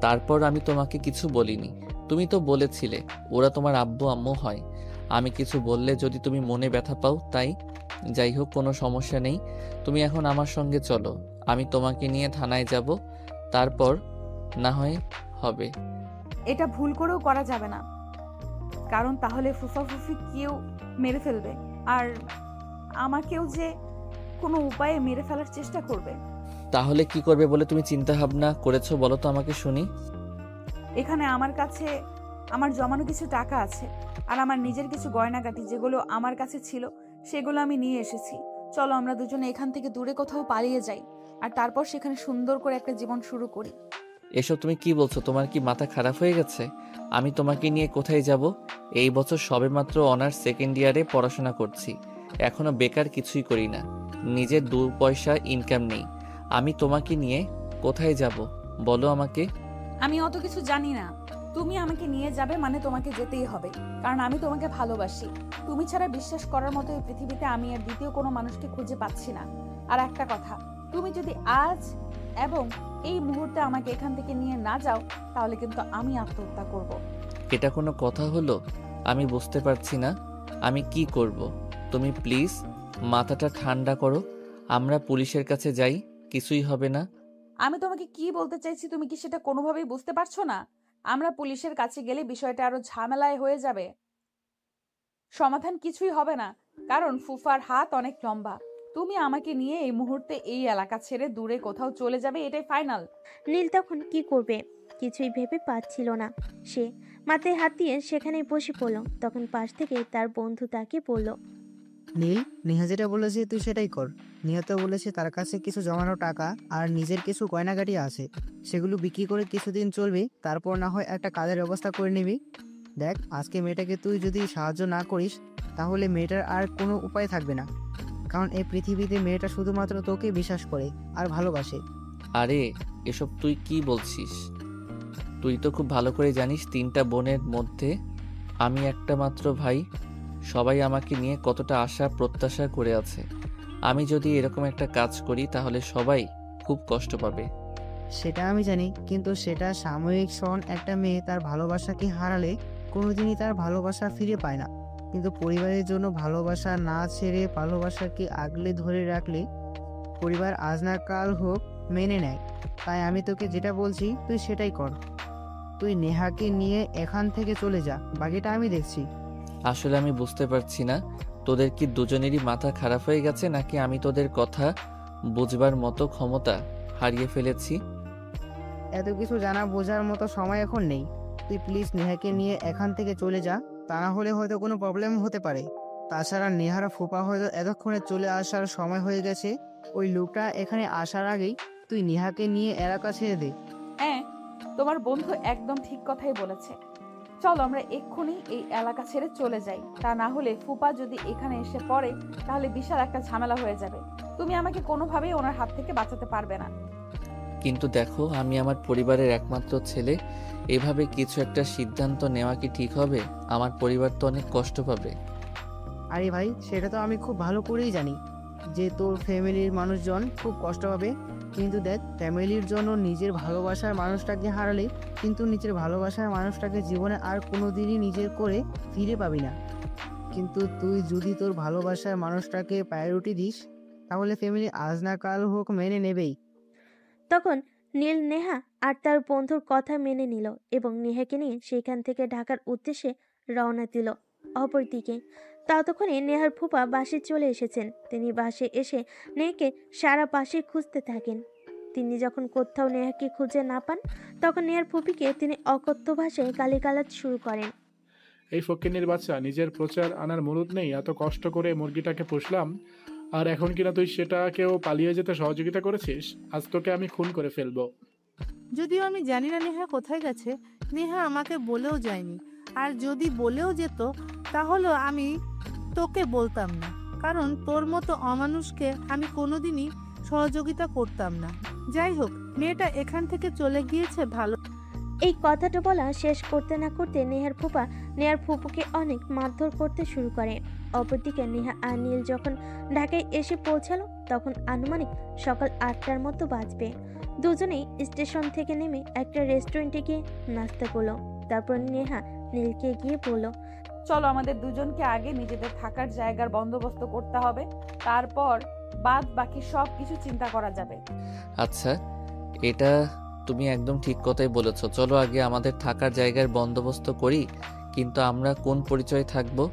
তারপর আমি তোমাকে কিছু বলিনি। তুমি তো বলেছিলে ওরা তোমার আব্বু আম্মু হয়। আমি কিছু বললে যদি তুমি মনে ব্যথা পাও, তাই যাই হোক, কোনো সমস্যা নেই। তুমি এখন আমার সঙ্গে চলো, আমি তোমাকে নিয়ে থানায় যাব, তারপর না হয় হবে। এটা ভুল করেও করা যাবে না, কারণ তাহলে ফুফা ফুফি কেউ মেরে ফেলবে, আর আমাকেও যে কোনো উপায়ে মেরে ফেলার চেষ্টা করবে। তাহলে কি করবে বলে তুমি চিন্তা ভাবনা করেছো বলো তো আমাকে শুনি। এখানে আমার কাছে আমার জমানো কিছু টাকা আছে, আর আমার নিজের কিছু গয়নাগাটি যেগুলো আমার কাছে ছিল সেগুলো আমি নিয়ে এসেছি। চলো আমরা দুজনে এখান থেকে দূরে কোথাও পালিয়ে যাই, আর তারপর সেখানে সুন্দর করে একটা জীবন শুরু করি। এসব তুমি কি বলছো? তোমার কি মাথা খারাপ হয়ে গেছে? আমি তোমাকে নিয়ে কোথায় যাব? এই বছর সবেমাত্র অনার্স সেকেন্ড ইয়ারে পড়াশোনা করছি, এখনো বেকার, কিছুই করি না, নিজের 2 পয়সা ইনকাম নেই। আমি তোমাকে নিয়ে কোথায় যাব বলো আমাকে। আমি অত কিছু জানি না। তুমি আমাকে নিয়ে যাবে মানে তোমাকে যেতেই হবে, কারণ আমি তোমাকে ভালোবাসি। তুমি ছাড়া বিশ্বাস করার মতো এই পৃথিবীতে আমি আর দ্বিতীয় কোনো মানুষকে খুঁজে পাচ্ছি না। আর একটা কথা, তুমি যদি আজ এবং এই মুহূর্তে আমাকে এখান থেকে নিয়ে না যাও, তাহলে কিন্তু আমি আত্মহত্যা করব। এটা কোনো কথা হলো? আমি বুঝতে পারছি না আমি কি করব। তুমি প্লিজ মাথাটা ঠান্ডা করো, আমরা পুলিশের কাছে যাই, কিছুই হবে না। আমি তোমাকে কি বলতে চাইছি তুমি কি সেটা কোনোভাবেই বুঝতে পারছো না? আমরা পুলিশের কাছে গেলে বিষয়টা আরো ঝামেলায় হয়ে যাবে, সমাধান কিছুই হবে না, কারণ ফুফার হাত অনেক লম্বা। তুমি আমাকে নিয়ে এই মুহূর্তে এই এলাকা ছেড়ে দূরে কোথাও চলে যাবে, এটাই ফাইনাল। নীল তখন কি করবে কিছুই ভেবে পাচ্ছিল না। সে মাথায় হাত দিয়ে সেখানেই বসে পড়ল। তখন পাশ থেকে তার বন্ধু তাকে বলল, নীল, নেহা যেটা বলেছে তুই সেটাই কর। নেহা তো বলেছে তার কাছে কিছু জমানো টাকা আর নিজের কিছু গয়নাগাটি আছে, সেগুলো বিক্রি করে কিছুদিন চলবি, তারপর না হয় একটা কাজের ব্যবস্থা করে নিবি। দেখ, আজকে মেয়েটাকে তুই যদি সাহায্য না করিস তাহলে মেয়েটার আর কোনো উপায় থাকবে না, কারণ এই পৃথিবীতে মেয়েটা শুধুমাত্র তোকে বিশ্বাস করে আর ভালোবাসে। আরে এসব তুই কি বলছিস? তুই তো খুব ভালো করে জানিস 3টা বোনের মধ্যে আমি একটা মাত্র ভাই। সবাই আমাকে নিয়ে কতটা আশা প্রত্যাশা করে আছে। আমি যদি এরকম একটা কাজ করি তাহলে সবাই খুব কষ্ট পাবে। সেটা আমি জানি, কিন্তু সেটা সাময়িক ক্ষণ। একটা মেয়ে তার ভালোবাসাকে হারালে কোনোদিনই তার ভালোবাসা ফিরে পায় না, কিন্তু পরিবারের জন্য ভালোবাসা না ছেড়ে ভালোবাসাকে আগলে ধরে রাখলে পরিবার আজ না কাল হোক মেনে নেয়। তাই আমি তোকে যেটা বলছি তুই সেটাই কর। তুই নেহাকে নিয়ে এখান থেকে চলে যা, বাকিটা আমি দেখছি। আসলে আমি বুঝতে পারছি না তোদের কি দুজনেরই মাথা খারাপ হয়ে গেছে, নাকি আমি তোদের কথা বুঝবার মতো ক্ষমতা হারিয়ে ফেলেছি। এত কিছু জানা বোঝার মতো সময় এখন নেই। তুই প্লিজ নেহাকে নিয়ে এখান থেকে চলে যা, তা না হলে হয়তো কোনো প্রবলেম হতে পারে। তাছাড়া নেহারা ফুপা হয়তো এতক্ষণে চলে আসার সময় হয়ে গেছে। ওই লোকটা এখানে আসার আগেই তুই নেহাকে নিয়ে এলাকা ছেড়ে দে। হ্যাঁ, তোমার বন্ধু একদম ঠিক কথাই বলেছে। চলো আমরা এক্ষুনি এই এলাকা ছেড়ে চলে যাই, তা না হলে ফুপা যদি এখানে এসে পড়ে তাহলে বিশাল একটা ঝামেলা হয়ে যাবে। তুমি আমাকে কোনোভাবেই ওনার হাত থেকে বাঁচাতে পারবে না। কিন্তু দেখো, আমি আমার পরিবারের একমাত্র ছেলে, এভাবে কিছু একটা সিদ্ধান্ত নেওয়া কি ঠিক হবে? আমার পরিবার তো অনেক কষ্ট পাবে। আরে ভাই, সেটা তো আমি খুব ভালো করেই জানি যে তোর ফ্যামিলির মানুষজন খুব কষ্ট পাবে, কিন্তু দেখ, ফ্যামিলির জন্য নিজের ভালোবাসার মানুষটাকে হারালে কিন্তু নিজের ভালোবাসার মানুষটাকে জীবনে আর কোনোদিনই নিজের করে ফিরে পাবি না। কিন্তু তুই যদি তোর ভালোবাসার মানুষটাকে প্রায়োরিটি দিস তাহলে ফ্যামিলি আজ না কাল হোক মেনে নেবেই। তখন নীল নেহা আর তার বন্ধুর কথা মেনে নিল এবং নেহাকে নিয়ে সেখান থেকে ঢাকার উদ্দেশ্যে রওনা দিল। অপরদিকে ততক্ষণে নেহার ফুপা বাসে চলে এসেছেন। তিনি বাসে এসে নেহাকে সারা বাসে খুঁজতে থাকেন। তিনি যখন কোথাও নেহাকে খুঁজে না পান, তখন নেহার ফুপিকে তিনি অকথ্য ভাষায় গালিগালাজ শুরু করেন। এই ফকিন্নির বাচ্চা, নিজের প্রচার আনার মুরুদ নেই, এত কষ্ট করে মুরগিটাকে পুষলাম আর এখন কিনা তুই সেটাকেও পালিয়ে যেতে সহযোগিতা করেছিস। আজ তোকে আমি খুন করে ফেলবো। যদিও আমি জানি না নেহা কোথায় গেছে, নেহা আমাকে বলেও যায়নি। আর যদি বলেও যেত তাহলে আমি তোকে বলতাম না, কারণ তোর মতো অমানুষকে আমি কোনোদিনই সহযোগিতা করতাম না। যাই হোক, মেয়েটা এখান থেকে চলে গিয়েছে ভালো। এই কথাটা বলা শেষ করতে না করতে নেহার ফুপা নেহার ফুপুকে অনেক মারধর করতে শুরু করে। অপরদিকে নেহা আর নীল যখন ঢাকায় এসে পৌঁছালো, তখন আনুমানিক সকাল 8টার মতো বাজবে। দুজনেই স্টেশন থেকে নেমে একটা রেস্টুরেন্টে গিয়ে নাস্তা করলো। তারপর নেহা নীলকে গিয়ে বলল, চলো আমাদের দুজনকে আগে নিজেদের থাকার জায়গার বন্দোবস্ত করতে হবে, তারপর বাদ বাকি সব কিছু চিন্তা করা যাবে। আচ্ছা, এটা তুমি একদম ঠিক কথাই বলেছ। চলো আগে আমাদের থাকার জায়গার বন্দোবস্ত করি। কিন্তু আমরা কোন পরিচয় থাকবো?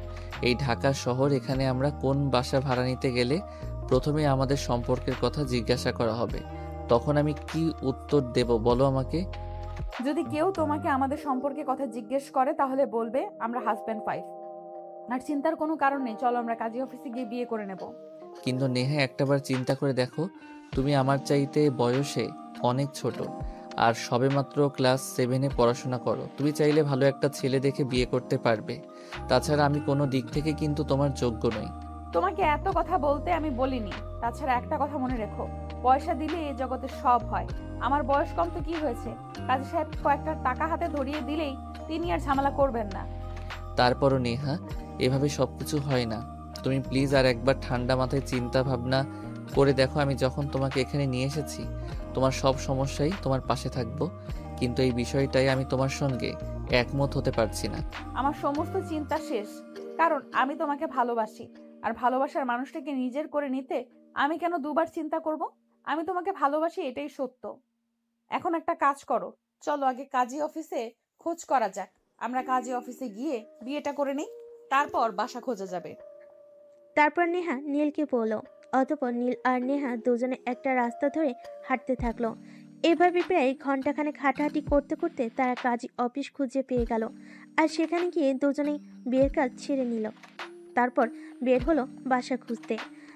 এই ঢাকা শহর, এখানে আমরা কোন বাসা ভাড়া নিতে গেলে প্রথমে আমাদের সম্পর্কের কথা জিজ্ঞাসা করা হবে। তখন আমি কি উত্তর দেব বলো আমাকে? যদি কেউ তোমাকে আমাদের সম্পর্কে কথা জিজ্ঞেস করে তাহলে বলবে আমরা হাজব্যান্ড ওয়াইফ। আর চিন্তার কোনো কারণ নেই, চলো আমরা কাজী অফিসে গিয়ে বিয়ে করে নেব। কিন্তু নেহা, একটাবার চিন্তা করে দেখো, তুমি আমার চাইতে বয়সে অনেক ছোট আর সবেমাত্র ক্লাস 7-এ পড়াশোনা করো। তুমি চাইলে ভালো একটা ছেলে দেখে বিয়ে করতে পারবে। তাছাড়া আমি কোনো দিক থেকে কিন্তু তোমার যোগ্য নই। তোমাকে এত কথা বলতে আমি বলিনি। তাছাড়া একটা কথা মনে রেখো, পয়সা দিলে এই জগতে সব হয়। আমার বয়স কম তো কি হয়েছে, কাজী সাহেব কয়েকটা টাকা হাতে ধরিয়ে দিলেই তিনি আর ঝামেলা করবেন না। তারপরও নেহা, এভাবে সব কিছু হয় না। তুমি প্লিজ আর একবার ঠান্ডা মাথায় চিন্তা ভাবনা করে দেখো। আমি যখন তোমাকে এখানে নিয়ে এসেছি, তোমার সব সমস্যাই তোমার পাশে থাকবো, কিন্তু এই বিষয়টাই আমি তোমার সঙ্গে একমত হতে পারছি না। আমার সমস্ত চিন্তা শেষ, কারণ আমি তোমাকে ভালোবাসি। আর ভালোবাসার মানুষটাকে নিজের করে নিতে আমি কেন দুবার চিন্তা করব? আমি তোমাকে ভালোবাসি, এটাই সত্য। এখন একটা কাজ করো, চলো আগে কাজী অফিসে খোঁজ করা যাক। আমরা কাজী অফিসে গিয়ে বিয়েটা করে নিই, তারপর বাসা খোঁজা যাবে। তারপর নেহা নীলকে বলল। অতঃপর নীল আর নেহা দুজনে একটা রাস্তা ধরে হাঁটতে থাকলো। এভাবে প্রায় ঘন্টাখানেক হাঁটাহাঁটি করতে করতে তারা কাজী অফিস খুঁজে পেয়ে গেল। আর সেখানে গিয়ে দুজনেই বিয়ের কাজ ছেড়ে নিল। তারপর বের হলো বাসা খুঁজতে।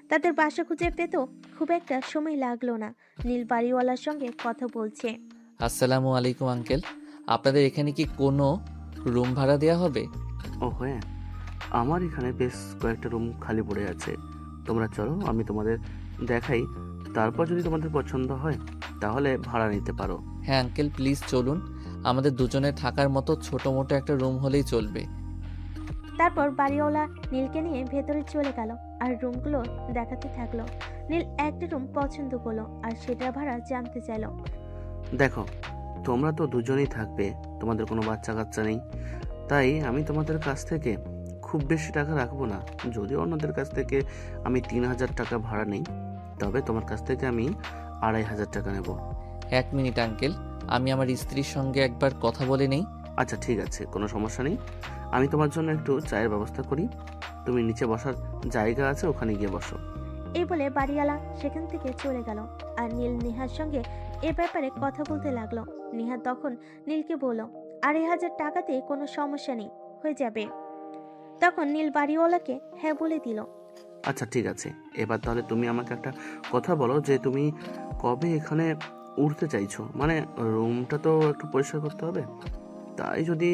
তাদের বাসা খুঁজে পেতেও খুব একটা সময় লাগলো না। নীল বাড়িওয়ালার সঙ্গে কথা বলছে। আসসালামু আলাইকুম আঙ্কেল, আপনাদের এখানে কি কোনো রুম ভাড়া দেওয়া হবে? ও হ্যাঁ, আমার এখানে বেশ কয়েকটা রুম খালি পড়ে আছে। তোমরা চলো, আমি তোমাদের দেখাই। তারপর যদি তোমাদের পছন্দ হয় তাহলে ভাড়া নিতে পারো। হ্যাঁ আঙ্কেল, প্লিজ চলুন। আমাদের দুজনের থাকার মতো ছোট মোটো একটা রুম হলেই চলবে। তারপর বাড়িওয়ালা নীলকে নিয়ে ভেতরে চলে গেল আর রুমগুলো দেখাতে থাকলো। নীল একটা রুম পছন্দ করলো আর সেটা ভাড়া জানতে চাইলো। দেখো, তোমরা তো দুজনেই থাকবে, তোমাদের কোনো বাচ্চা কাচ্চা নেই, তাই আমি তোমাদের কাছ থেকে খুব বেশি টাকা রাখবো না। যদি অন্যদের কাছ থেকে আমি 3000 টাকা ভাড়া নেই, তবে তোমার কাছ থেকে আমি 2500 টাকা নেব। 1 মিনিট আঙ্কেল, আমি আমার স্ত্রীর সঙ্গে একবার কথা বলে নেই। আচ্ছা ঠিক আছে, কোনো সমস্যা নেই। আমি তোমার জন্য একটু চায়ের ব্যবস্থা করি। তুমি নিচে বসার জায়গা আছে, ওখানে গিয়ে বসো। এই বলে বাড়িওয়ালা সেখান থেকে চলে গেল। আর নীল নেহার সঙ্গে এ ব্যাপারে কথা বলতে লাগলো। নেহা তখন নীলকে বলল, 2500 টাকাতে কোনো সমস্যা নেই, হয়ে যাবে। তখন নীল বাড়িওয়ালাকে হ্যাঁ বলে দিল। আচ্ছা ঠিক আছে, এবার তাহলে তুমি আমাকে একটা কথা বলো যে তুমি কবে এখানে উঠতে চাইছো? মানে রুমটা তো একটু পরিষ্কার করতে হবে, তাই যদি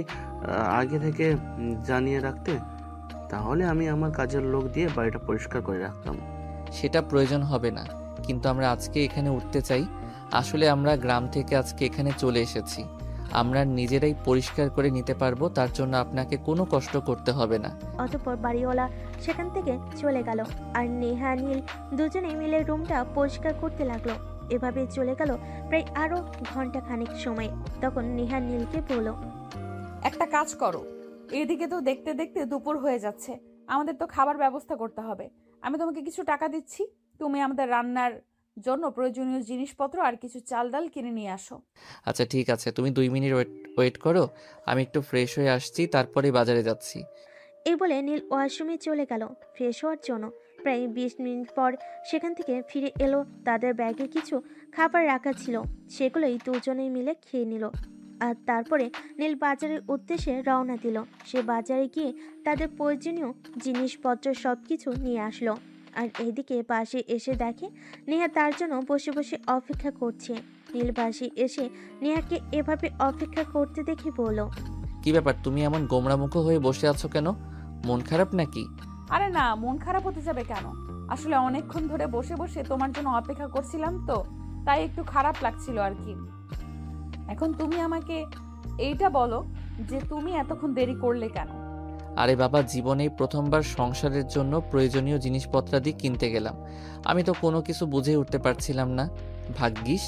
আগে থেকে জানিয়ে রাখতে তাহলে আমি আমার কাজের লোক দিয়ে বাড়িটা পরিষ্কার করে রাখতাম। সেটা প্রয়োজন হবে না, কিন্তু আমরা আজকে এখানে উঠতে চাই। আসলে আমরা গ্রাম থেকে আজকে এখানে চলে এসেছি, আমরা নিজেরাই পরিষ্কার করে নিতে পারবো, তার জন্য আপনাকে কোনো কষ্ট করতে হবে না। অতঃপর বাড়িওয়ালা সেখান থেকে চলে গেল আর নেহা নীল দুজনে মিলে রুমটা পরিষ্কার করতে লাগলো। এভাবে চলে গেল প্রায় আরো ঘন্টাখানেক সময়। তখন নেহা নীলকে বলল, একটা কাজ করো, এদিকে তো দেখতে দেখতে দুপুর হয়ে যাচ্ছে, আমাদের তো খাবার ব্যবস্থা করতে হবে। আমি তোমাকে কিছু টাকা দিচ্ছি, তুমি আমাদের রান্নার জন্য প্রয়োজনীয় জিনিসপত্র আর কিছু চাল ডাল কিনে নিয়ে আসো। আচ্ছা ঠিক আছে, তুমি 2 মিনিট ওয়েট করো, আমি একটু ফ্রেশ হয়ে আসছি, তারপরে বাজারে যাচ্ছি। এই বলে নীল ওয়াশরুমে চলে গেল ফ্রেশ হওয়ার জন্য। প্রায় 20 মিনিট পর সেখান থেকে ফিরে এলো। তাদের ব্যাগে কিছু খাবার রাখা ছিল, সেগুলোই দুজনেই মিলে খেয়ে নিল। আর তারপরে নীল বাজারের উদ্দেশ্যে রওনা দিল। সে বাজারে গিয়ে তাদের প্রয়োজনীয় জিনিসপত্র সবকিছু নিয়ে আসলো। আর এদিকে পাশে এসে দেখে নেহা তার জন্য বসে বসে অপেক্ষা করছে। নীল পাশে এসে নেহাকে এভাবে অপেক্ষা করতে দেখে বলল, কি ব্যাপার, তুমি এমন গোমড়ামুখো হয়ে বসে আছো কেন? মন খারাপ নাকি? আরে না, মন খারাপ হতে যাবে কেন? আসলে অনেকক্ষণ ধরে বসে বসে তোমার জন্য অপেক্ষা করছিলাম তো, তাই একটু খারাপ লাগছিল আর কি। এখন তুমি আমাকে এইটা বলো যে তুমি এতক্ষণ দেরি করলে কেন? আরে বাবা, জীবনেই প্রথমবার সংসারের জন্য প্রয়োজনীয় জিনিসপত্রাদি কিনতে গেলাম। আমি তো কোনো কিছু বুঝে উঠতে পারছিলাম না। ভাগ্যিস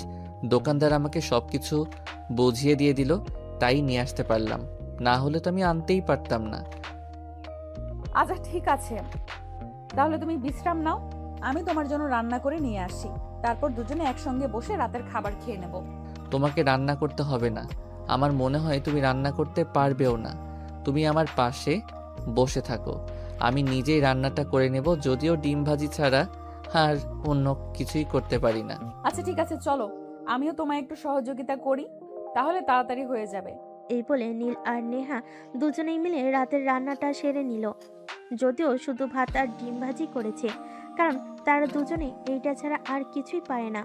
দোকানদার আমাকে সব কিছু বুঝিয়ে দিয়ে দিল, তাই নিয়ে আসতে পারলাম। না হলে তো আমি আনতেই পারতাম না। আচ্ছা ঠিক আছে, তাহলে তুমি বিশ্রাম নাও, আমি তোমার জন্য রান্না করে নিয়ে আসি, তারপর দুজনে একসঙ্গে বসে রাতের খাবার খেয়ে নেব। তোমাকে রান্না করতে হবে না, আমার মনে হয় তুমি রান্না করতে পারবেও না। তুমি আমার পাশে বসে থাকো, আমি নিজেই রান্নাটা করে নেব। যদিও ডিম ভাজি ছাড়া আর অন্য কিছুই করতে পারি না। আচ্ছা ঠিক আছে, চলো আমিও তোমায় একটু সহযোগিতা করি, তাহলে তাড়াতাড়ি হয়ে যাবে। এই বলে নীল আর নেহা দুজনেই মিলে রাতের রান্নাটা সেরে নিল। যদিও শুধু ভাত আর ডিম ভাজি করেছে, কারণ তারা দুজনে এইটা ছাড়া আর কিছুই পায় না।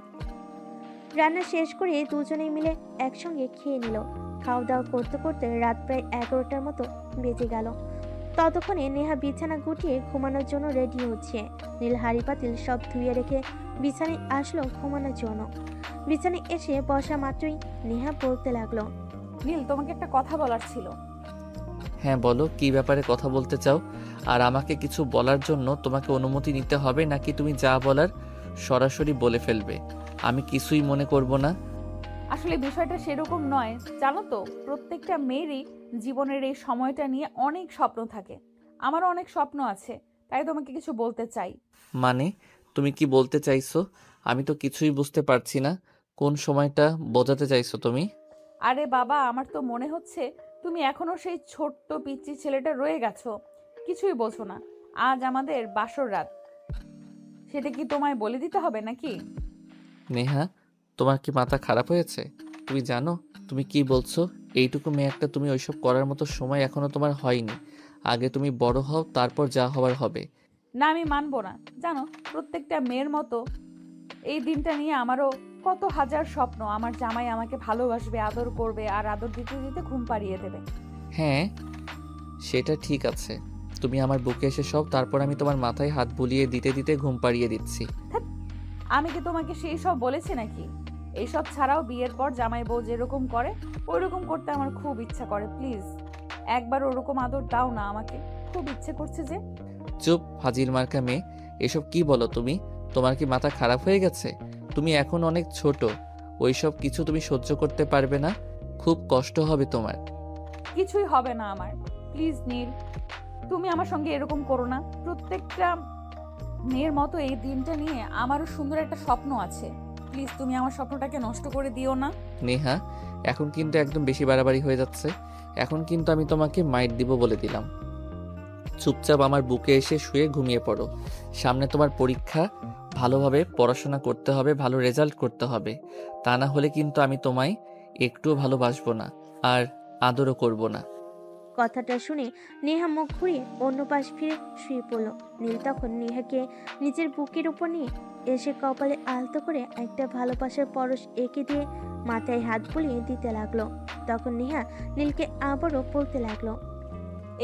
রান্না শেষ করে দুজনেই মিলে একসঙ্গে খেয়ে নিল। খাওয়া দাওয়া করতে করতে রাত প্রায় 11টার মতো বেজে গেল। ততক্ষণে নেহা বিছানা গুটিয়ে ঘুমানোর জন্য রেডি হচ্ছে। নীল হাঁড়ি পাতিল সব ধুয়ে রেখে বিছানায় আসলো ঘুমানোর জন্য। বিছানায় এসে বসা মাত্রই নেহা বলতে লাগলো, নীল, তোমাকে একটা কথা বলার ছিল। হ্যাঁ বলো, কি ব্যাপারে কথা বলতে চাও? আর আমাকে কিছু বলার জন্য তোমাকে অনুমতি নিতে হবে, নাকি তুমি যা বলার সরাসরি বলে ফেলবে? আমি কিছুই মনে করব না। আসলে বিষয়টা সেরকম নয়, জানো তো, প্রত্যেকটা মেয়েরই জীবনের এই সময়টা নিয়ে অনেক স্বপ্ন থাকে। আমারও অনেক স্বপ্ন আছে, তাই তোমাকে কিছু বলতে চাই। মানে তুমি কি বলতে চাইছো? আমি তো কিছুই বুঝতে পারছি না। কোন সময়টা বোঝাতে চাইছো তুমি? আরে বাবা, আমার তো মনে হচ্ছে তুমি এখনো সেই ছোট্ট পিচ্চি ছেলেটা রয়ে গেছো, কিছুই বোঝো না। আজ আমাদের বাসর রাত, সেটা কি তোমায় বলে দিতে হবে নাকি? নেহা, তোমার কি মাথা খারাপ হয়েছে? তুমি জানো তুমি কি বলছো? এইটুকু মেয়ে একটা, তুমি ওইসব করার মতো সময় এখনো তোমার হয়নি। আগে তুমি বড় হও, তারপর যা হওয়ার হবে। না, আমি মানবো না। জানো, প্রত্যেকটা মেয়ের মতো এই দিনটা নিয়ে আমারও কত হাজার স্বপ্ন। আমার জামাই আমাকে ভালোবাসবে, আদর করবে, আর আদর দিতে দিতে ঘুম পাড়িয়ে দেবে। হ্যাঁ, সেটা ঠিক আছে। তুমি আমার বুকে এসে সব, তারপর আমি তোমার মাথায় হাত বুলিয়ে দিতে দিতে ঘুম পাড়িয়ে দিচ্ছি। ধ্যাৎ, আমি কি তোমাকে সেই সব বলেছি নাকি? এইসব ছাড়াও বিয়ের পর জামাই বউ যেরকম করে ওইরকম করতে আমার খুব ইচ্ছা করে। প্লিজ একবার ওরকম আদর দাও না আমাকে, খুব ইচ্ছে করছে যে। চুপ, হাজির মার্কা মেয়ে। এসব কি বলো তুমি? তোমার কি মাথা খারাপ হয়ে গেছে? তুমি এখন অনেক ছোট, ওইসব কিছু তুমি সহ্য করতে পারবে না। খুব কষ্ট হবে তোমার। কিছুই হবে না আমার। প্লিজ নীল, তুমি আমার সঙ্গে এরকম করো না। প্রত্যেকটা মেয়ের মতো এই দিনটা নিয়ে আমারও সুন্দর একটা স্বপ্ন আছে। প্লিজ তুমি আমার স্বপ্নটাকে নষ্ট করে দিও না। নেহা, এখন কিন্তু একদম বেশি বাড়াবাড়ি হয়ে যাচ্ছে। এখন কিন্তু আমি তোমাকে মাইট দিব বলে দিলাম। চুপচাপ আমার বুকে এসে শুয়ে ঘুমিয়ে পড়ো। সামনে তোমার পরীক্ষা, ভালোভাবে পড়াশোনা করতে হবে, ভালো রেজাল্ট করতে হবে। তা না হলে কিন্তু আমি তোমায় একটুও ভালোবাসবো না, আর আদরও করব না। কথাটা শুনে নেহা মুখ ঘুরিয়ে অন্য পাশ ফিরে শুয়ে পড়ল। নীল তখন নেহাকে নিজের বুকের উপর নিয়ে এসে কপালে আলতো করে একটা ভালোবাসার পরশ এঁকে দিয়ে মাথায় হাত বুলিয়ে দিতে লাগলো। তখন নেহা নীলকে আবারও বলতে লাগলো,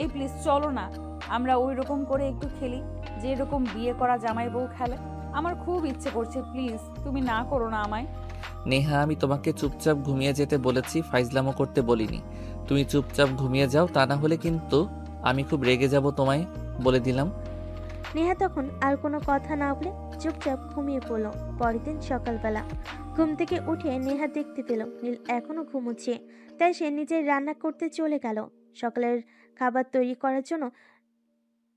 এই প্লিজ চলো না, আমরা ওই রকম করে একটু খেলি, যে এরকম বিয়ে করা জামাই বউ খেলে। আমার খুব ইচ্ছে করছে, প্লিজ তুমি না করো না আমায়। নেহা, আমি তোমাকে চুপচাপ ঘুমিয়ে যেতে বলেছি, ফাইজলামো করতে বলিনি। তুমি চুপচাপ ঘুমিয়ে যাও, তা না হলে কিন্তু আমি খুব রেগে যাব, তোমায় বলে দিলাম। নেহা তখন আর কোনো কথা না বলে চুপচাপ ঘুমিয়ে পড়ল। পরের দিন সকালবেলা ঘুম থেকে উঠে নেহা দেখতে পেল নীল এখনো ঘুমোচ্ছে, তাই সে নিজের রান্না করতে চলে গেল। সকালের খাবার তৈরি করার জন্য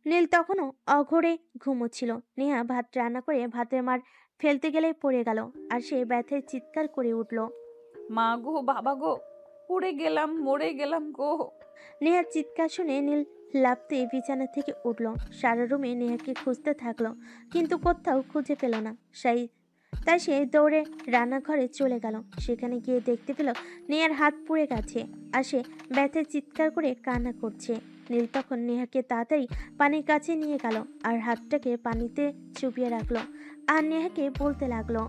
নীল তখনও অঘোরে ঘুমোচ্ছিল। নেহা ভাত রান্না করে ভাতের মার ফেলতে গেলে পড়ে গেল, আর সে ব্যথায় চিৎকার করে উঠল। মা গো, বাবা গো, পুড়ে গেলাম, মরে গেলাম গো। নেহার চিৎকার শুনে নীল লাফতে বিছানা থেকে উঠল। সারা রুমে নেহাকে খুঁজতে থাকলো, কিন্তু কোথাও খুঁজে পেল না। তাই সে দৌড়ে রান্নাঘরে চলে গেল। সেখানে গিয়ে দেখতে পেল নেহার হাত পুড়ে গেছে, আর সে ব্যথায় চিৎকার করে কান্না করছে। নীল তখন নেহাকে তাড়াতাড়ি পানির কাছে নিয়ে গেল, আর হাতটাকে পানিতে চুপিয়ে রাখলো, আর নেহাকে বলতে লাগলো,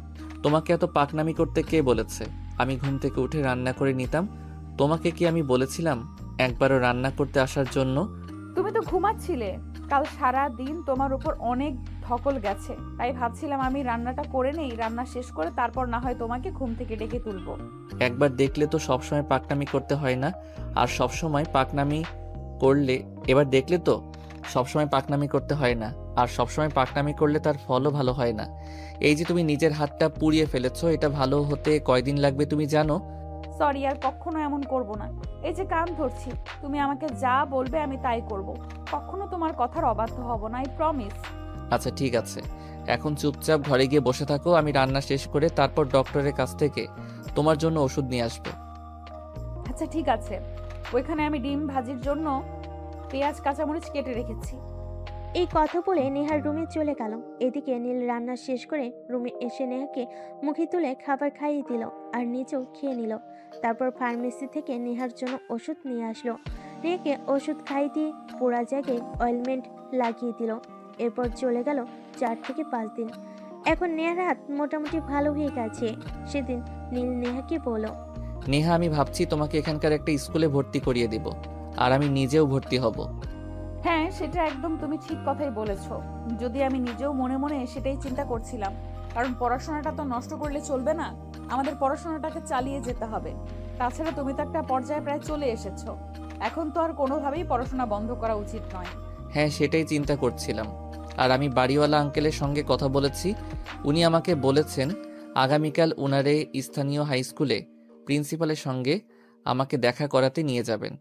তোমাকে এত পাকনামি করতে কে বলেছে? আমি ঘুম থেকে উঠে রান্না করে নিতাম। তোমাকে কি আমি বলেছিলাম একবারও রান্না করতে আসার জন্য? তুমি তো ঘুমাচ্ছিলে। কাল সারা দিন তোমার উপর অনেক ধকল গেছে, তাই ভাবছিলাম আমি রান্নাটা করে নেই, রান্না শেষ করে তারপর না হয় তোমাকে ঘুম থেকে ডেকে তুলবো। একবার দেখলে তো সবসময় পাকনামি করতে হয় না, আর সবসময় পাকনামি করলে এবার দেখলে তো সবসময় পাকনামি করতে হয় না, আর সবসময় পাকনামি করলে তার ফলও ভালো হয় না। এই যে তুমি নিজের হাতটা পুড়িয়ে ফেলেছো, এটা ভালো হতে কয়দিন লাগবে তুমি জানো? সরি, আর কখনো এমন করব না। এই যে কান ধরছি, তুমি আমাকে যা বলবে আমি তাই করব। কখনো তোমার কথার অবাধ্য হব না, আই প্রমিস। আচ্ছা ঠিক আছে, এখন চুপচাপ ঘরে গিয়ে বসে থাকো। আমি রান্না শেষ করে তারপর ডক্টরের কাছ থেকে তোমার জন্য ওষুধ নিয়ে আসবো। আচ্ছা ঠিক আছে, ওইখানে আমি ডিম ভাজির জন্য পেঁয়াজ কাঁচামরিচ কেটে রেখেছি। এই কথা বলে নেহার রুমে চলে গেল। এদিকে নীল রান্না শেষ করে রুমে এসে নেহাকে মুখে তুলে খাবার খাইয়ে দিল, আর নিজেও খেয়ে নিল। তারপর ফার্মেসি থেকে নেহার জন্য ওষুধ নিয়ে আসলো। নেহাকে ওষুধ খাইয়ে দিয়ে পোড়া জায়গায় অয়েলমেন্ট লাগিয়ে দিল। এরপর চলে গেল 4 থেকে 5 দিন। এখন নেহার হাত মোটামুটি ভালো হয়ে গেছে। সেদিন নীল নেহাকে বলল, নেহা, আমি ভাবছি তোমাকে এখানকার একটা স্কুলে ভর্তি করিয়ে দিব, আর আমি নিজেও ভর্তি হব। হ্যাঁ, সেটা একদম তুমি ঠিক কথাই বলেছো। যদি আমি নিজেও মনে মনে সেটাই চিন্তা করছিলাম, কারণ পড়াশোনাটা তো নষ্ট করলে চলবে না, আমাদের পড়াশোনাটাকে চালিয়ে যেতে হবে। তাছাড়া তুমি তো একটা পর্যায়ে প্রায় চলে এসেছো, এখন তো আর কোনোভাবেই পড়াশোনা বন্ধ করা উচিত নয়। হ্যাঁ, সেটাই চিন্তা করছিলাম। আর আমি বাড়িওয়ালা আঙ্কেলের সঙ্গে কথা বলেছি। উনি আমাকে বলেছেন আগামীকাল উনারে স্থানীয় হাই স্কুলে প্রিন্সিপালের সঙ্গে আমাকে দেখা করাতে নিয়ে যাবেন।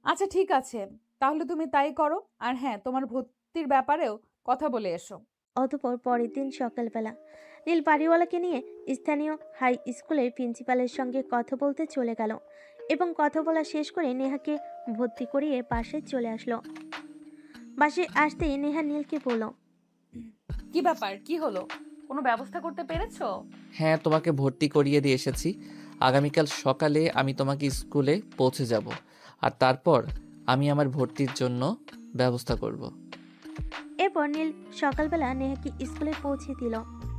আচ্ছা ঠিক আছে, তাহলে তুমি তাই করো। আর হ্যাঁ, তোমার ভর্তির ব্যাপারেও কথা বলে এসো। অতঃপর পরের দিন সকালবেলা নীল বাড়িওয়ালাকে নিয়ে স্থানীয় হাই স্কুলের প্রিন্সিপালের সঙ্গে কথা বলতে চলে গেল, এবং কথা বলা শেষ করে নেহাকে ভর্তি করিয়ে বাসায় চলে আসলো। বাসায় আসতেই নেহা নীলকে বলল, কি ব্যাপার, কি হলো? কোনো ব্যবস্থা করতে পেরেছো? হ্যাঁ, তোমাকে ভর্তি করিয়ে দিয়ে এসেছি। আগামীকাল সকালে আমি তোমাকে স্কুলে পৌঁছে যাব, আর তারপর আমি আমার ভর্তির জন্য ব্যবস্থা করব। এরপর নীল সকালবেলা নেহাকে স্কুলে পৌঁছে দিল,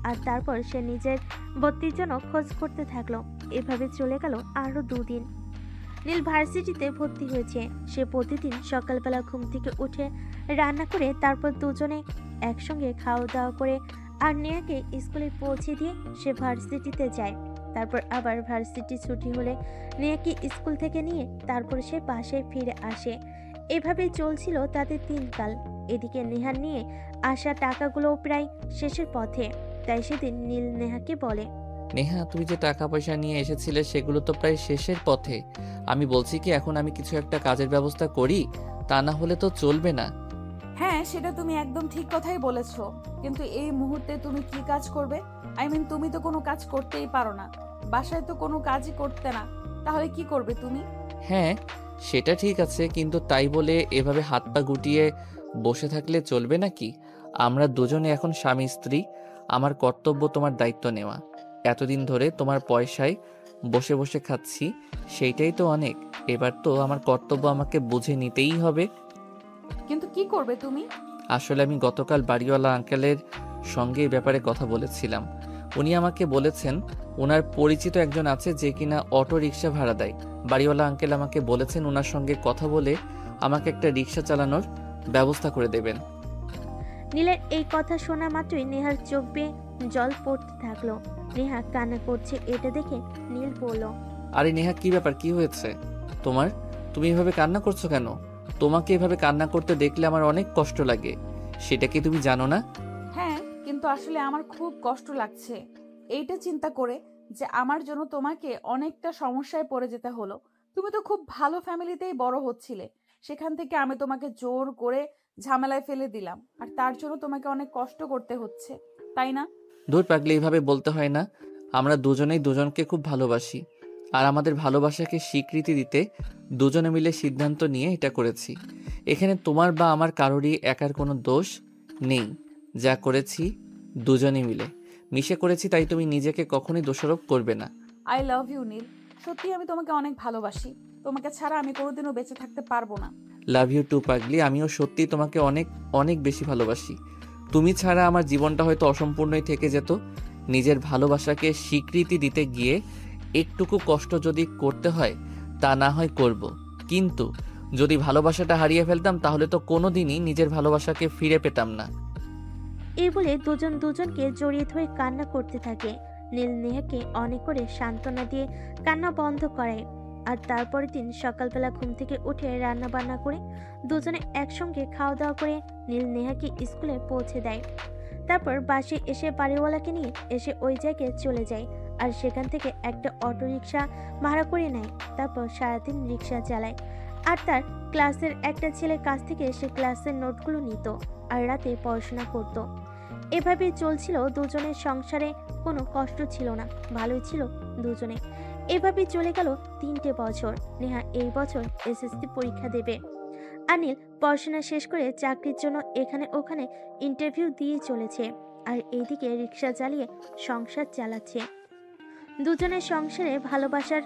আর তারপর সে নিজের ভর্তির জন্য খোঁজ করতে থাকলো। এভাবে চলে গেল আরো 2 দিন। নীল ভার্সিটিতে ভর্তি হয়েছে। সে প্রতিদিন সকালবেলা ঘুম থেকে উঠে রান্না করে তারপর দুজনে একসঙ্গে খাওয়া দাওয়া করে আর নেহাকে স্কুলে পৌঁছে দিয়ে সে ভার্সিটিতে যায়। তারপর আবার ভার্সিটি ছুটি হলে নেহাকে স্কুল থেকে নিয়ে তারপর সে বাসায় ফিরে আসে। এভাবেই চলছিল তাদের দিনকাল। এদিকে নেহার নিয়ে আসা টাকাগুলো প্রায় শেষের পথে। তাই সেদিন নীল নেহাকে বলে, নেহা, তুমি যে টাকা পয়সা নিয়ে এসেছিলে সেগুলো তো প্রায় শেষের পথে। আমি বলছি কি, এখন আমি কিছু একটা কাজের ব্যবস্থা করি, তা না হলে তো চলবে না। হ্যাঁ, সেটা তুমি একদম ঠিক কথাই বলেছো, কিন্তু এই মুহূর্তে তুমি কি কাজ করবে? তুমি তো কোনো কাজ করতেই পারো না, বাসায় তো কোনো কাজই করতে না, তাহলে কি করবে তুমি? হ্যাঁ, সেটা ঠিক আছে, কিন্তু তাই বলে এভাবে হাত পা গুটিয়ে বসে থাকলে চলবে নাকি? আমরা দুজনে এখন স্বামী স্ত্রী। আমার কর্তব্য তোমার দায়িত্ব নেওয়া। এতদিন ধরে তোমার পয়সায় বসে বসে খাচ্ছি, সেইটাই তো অনেক। এবার তো আমার কর্তব্য আমাকে বুঝে নিতেই হবে। কিন্তু কি করবে তুমি? আসলে আমি গতকাল বাড়িওয়ালা আঙ্কেলের সঙ্গে এই ব্যাপারে কথা বলেছিলাম। উনি আমাকে বলেছেন ওনার পরিচিত একজন আছে যে কিনা অটো রিক্সা ভাড়া দেয়। বাড়িওয়ালা আঙ্কেল আমাকে বলেছেন ওনার সঙ্গে কথা বলে আমাকে একটা রিক্সা চালানোর ব্যবস্থা করে দেবেন। নীলের এই কথা শোনা মাত্রই নেহার চোখ বেয়ে জল পড়তে থাকলো। নেহা কান্না করছে এটা দেখে নীল বলল, আরে নেহা, কি ব্যাপার, কি হয়েছে তোমার? তুমি এভাবে কান্না করছো কেন? তোমাকে এভাবে কান্না করতে দেখলে আমার অনেক কষ্ট লাগে, সেটা কি তুমি জানো না? হ্যাঁ, কিন্তু আসলে আমার খুব কষ্ট লাগছে এইটা চিন্তা করে যে আমার জন্য তোমাকে অনেকটা সমস্যায় পড়ে যেতে হলো। তুমি তো খুব ভালো ফ্যামিলিতেই বড় হচ্ছিলে, সেখান থেকে আমি তোমাকে জোর করে ঝামেলায় ফেলে দিলাম, আর তার জন্য তোমাকে অনেক কষ্ট করতে হচ্ছে, তাই না? দূর পাগলে, এইভাবে বলতে হয় না। আমরা দুজনেই দুজনকে খুব ভালোবাসি, আর আমাদের ভালোবাসাকে স্বীকৃতি দিতে দুজনে মিলে সিদ্ধান্ত নিয়ে এটা করেছি। এখানে তোমার বা আমার কারোরই একার কোনো দোষ নেই। যা করেছি দুজনে মিলে মিশে করেছি, তাই তুমি নিজেকে কখনোই দোষারোপ করবে না। আই লাভ ইউ নীল। সত্যি আমি তোমাকে অনেক ভালোবাসি। তোমাকে ছাড়া আমি কোনোদিনও বেঁচে থাকতে পারবো না। লাভ ইউ টু পাগলি। আমিও সত্যি তোমাকে অনেক অনেক বেশি ভালোবাসি। তুমি ছাড়া আমার জীবনটা হয়তো অসম্পূর্ণই থেকে যেত। নিজের ভালোবাসাকে স্বীকৃতি দিতে গিয়ে একটুকু কষ্ট যদি করতে হয় তা না হয় করব, কিন্তু যদি ভালোবাসাটা হারিয়ে ফেলতাম তাহলে তো কোনোদিনই নিজের ভালোবাসাকে ফিরে পেতাম না। এই বলে দুজন দুজনকে জড়িয়ে ধরে কান্না করতে থাকে। নীল নেহাকে অনেক করে সান্ত্বনা দিয়ে কান্না বন্ধ করায়। আর তারপরের দিন সকালবেলা ঘুম থেকে উঠে রান্না বান্না করে দুজনে একসঙ্গে খাওয়া দাওয়া করে নীল নেহাকে স্কুলে পৌঁছে দেয়। তারপর বাসে এসে বাড়িওয়ালাকে নিয়ে এসে ওই জায়গায় চলে যায় আর সেখান থেকে একটা অটোরিকশা ভাড়া করে নেয়। তারপর সারাদিন রিক্সা চালায় আর তার ক্লাসের একটা ছেলের কাছ থেকে সে ক্লাসের নোটগুলো নিত আর রাতে পড়াশোনা করত। এভাবে চলছিল দুজনের সংসারে, কোনো কষ্ট ছিল না, ভালোই ছিল দুজনে। এভাবে চলে গেল 3টে বছর। নেহা এই বছর এসএসসি পরীক্ষা দেবে। অনিল পড়াশোনা শেষ করে চাকরির জন্য এখানে ওখানে ইন্টারভিউ দিয়ে চলেছে আর এইদিকে রিক্সা চালিয়ে সংসার চালাচ্ছে। দুজনের সংসারে ভালোবাসার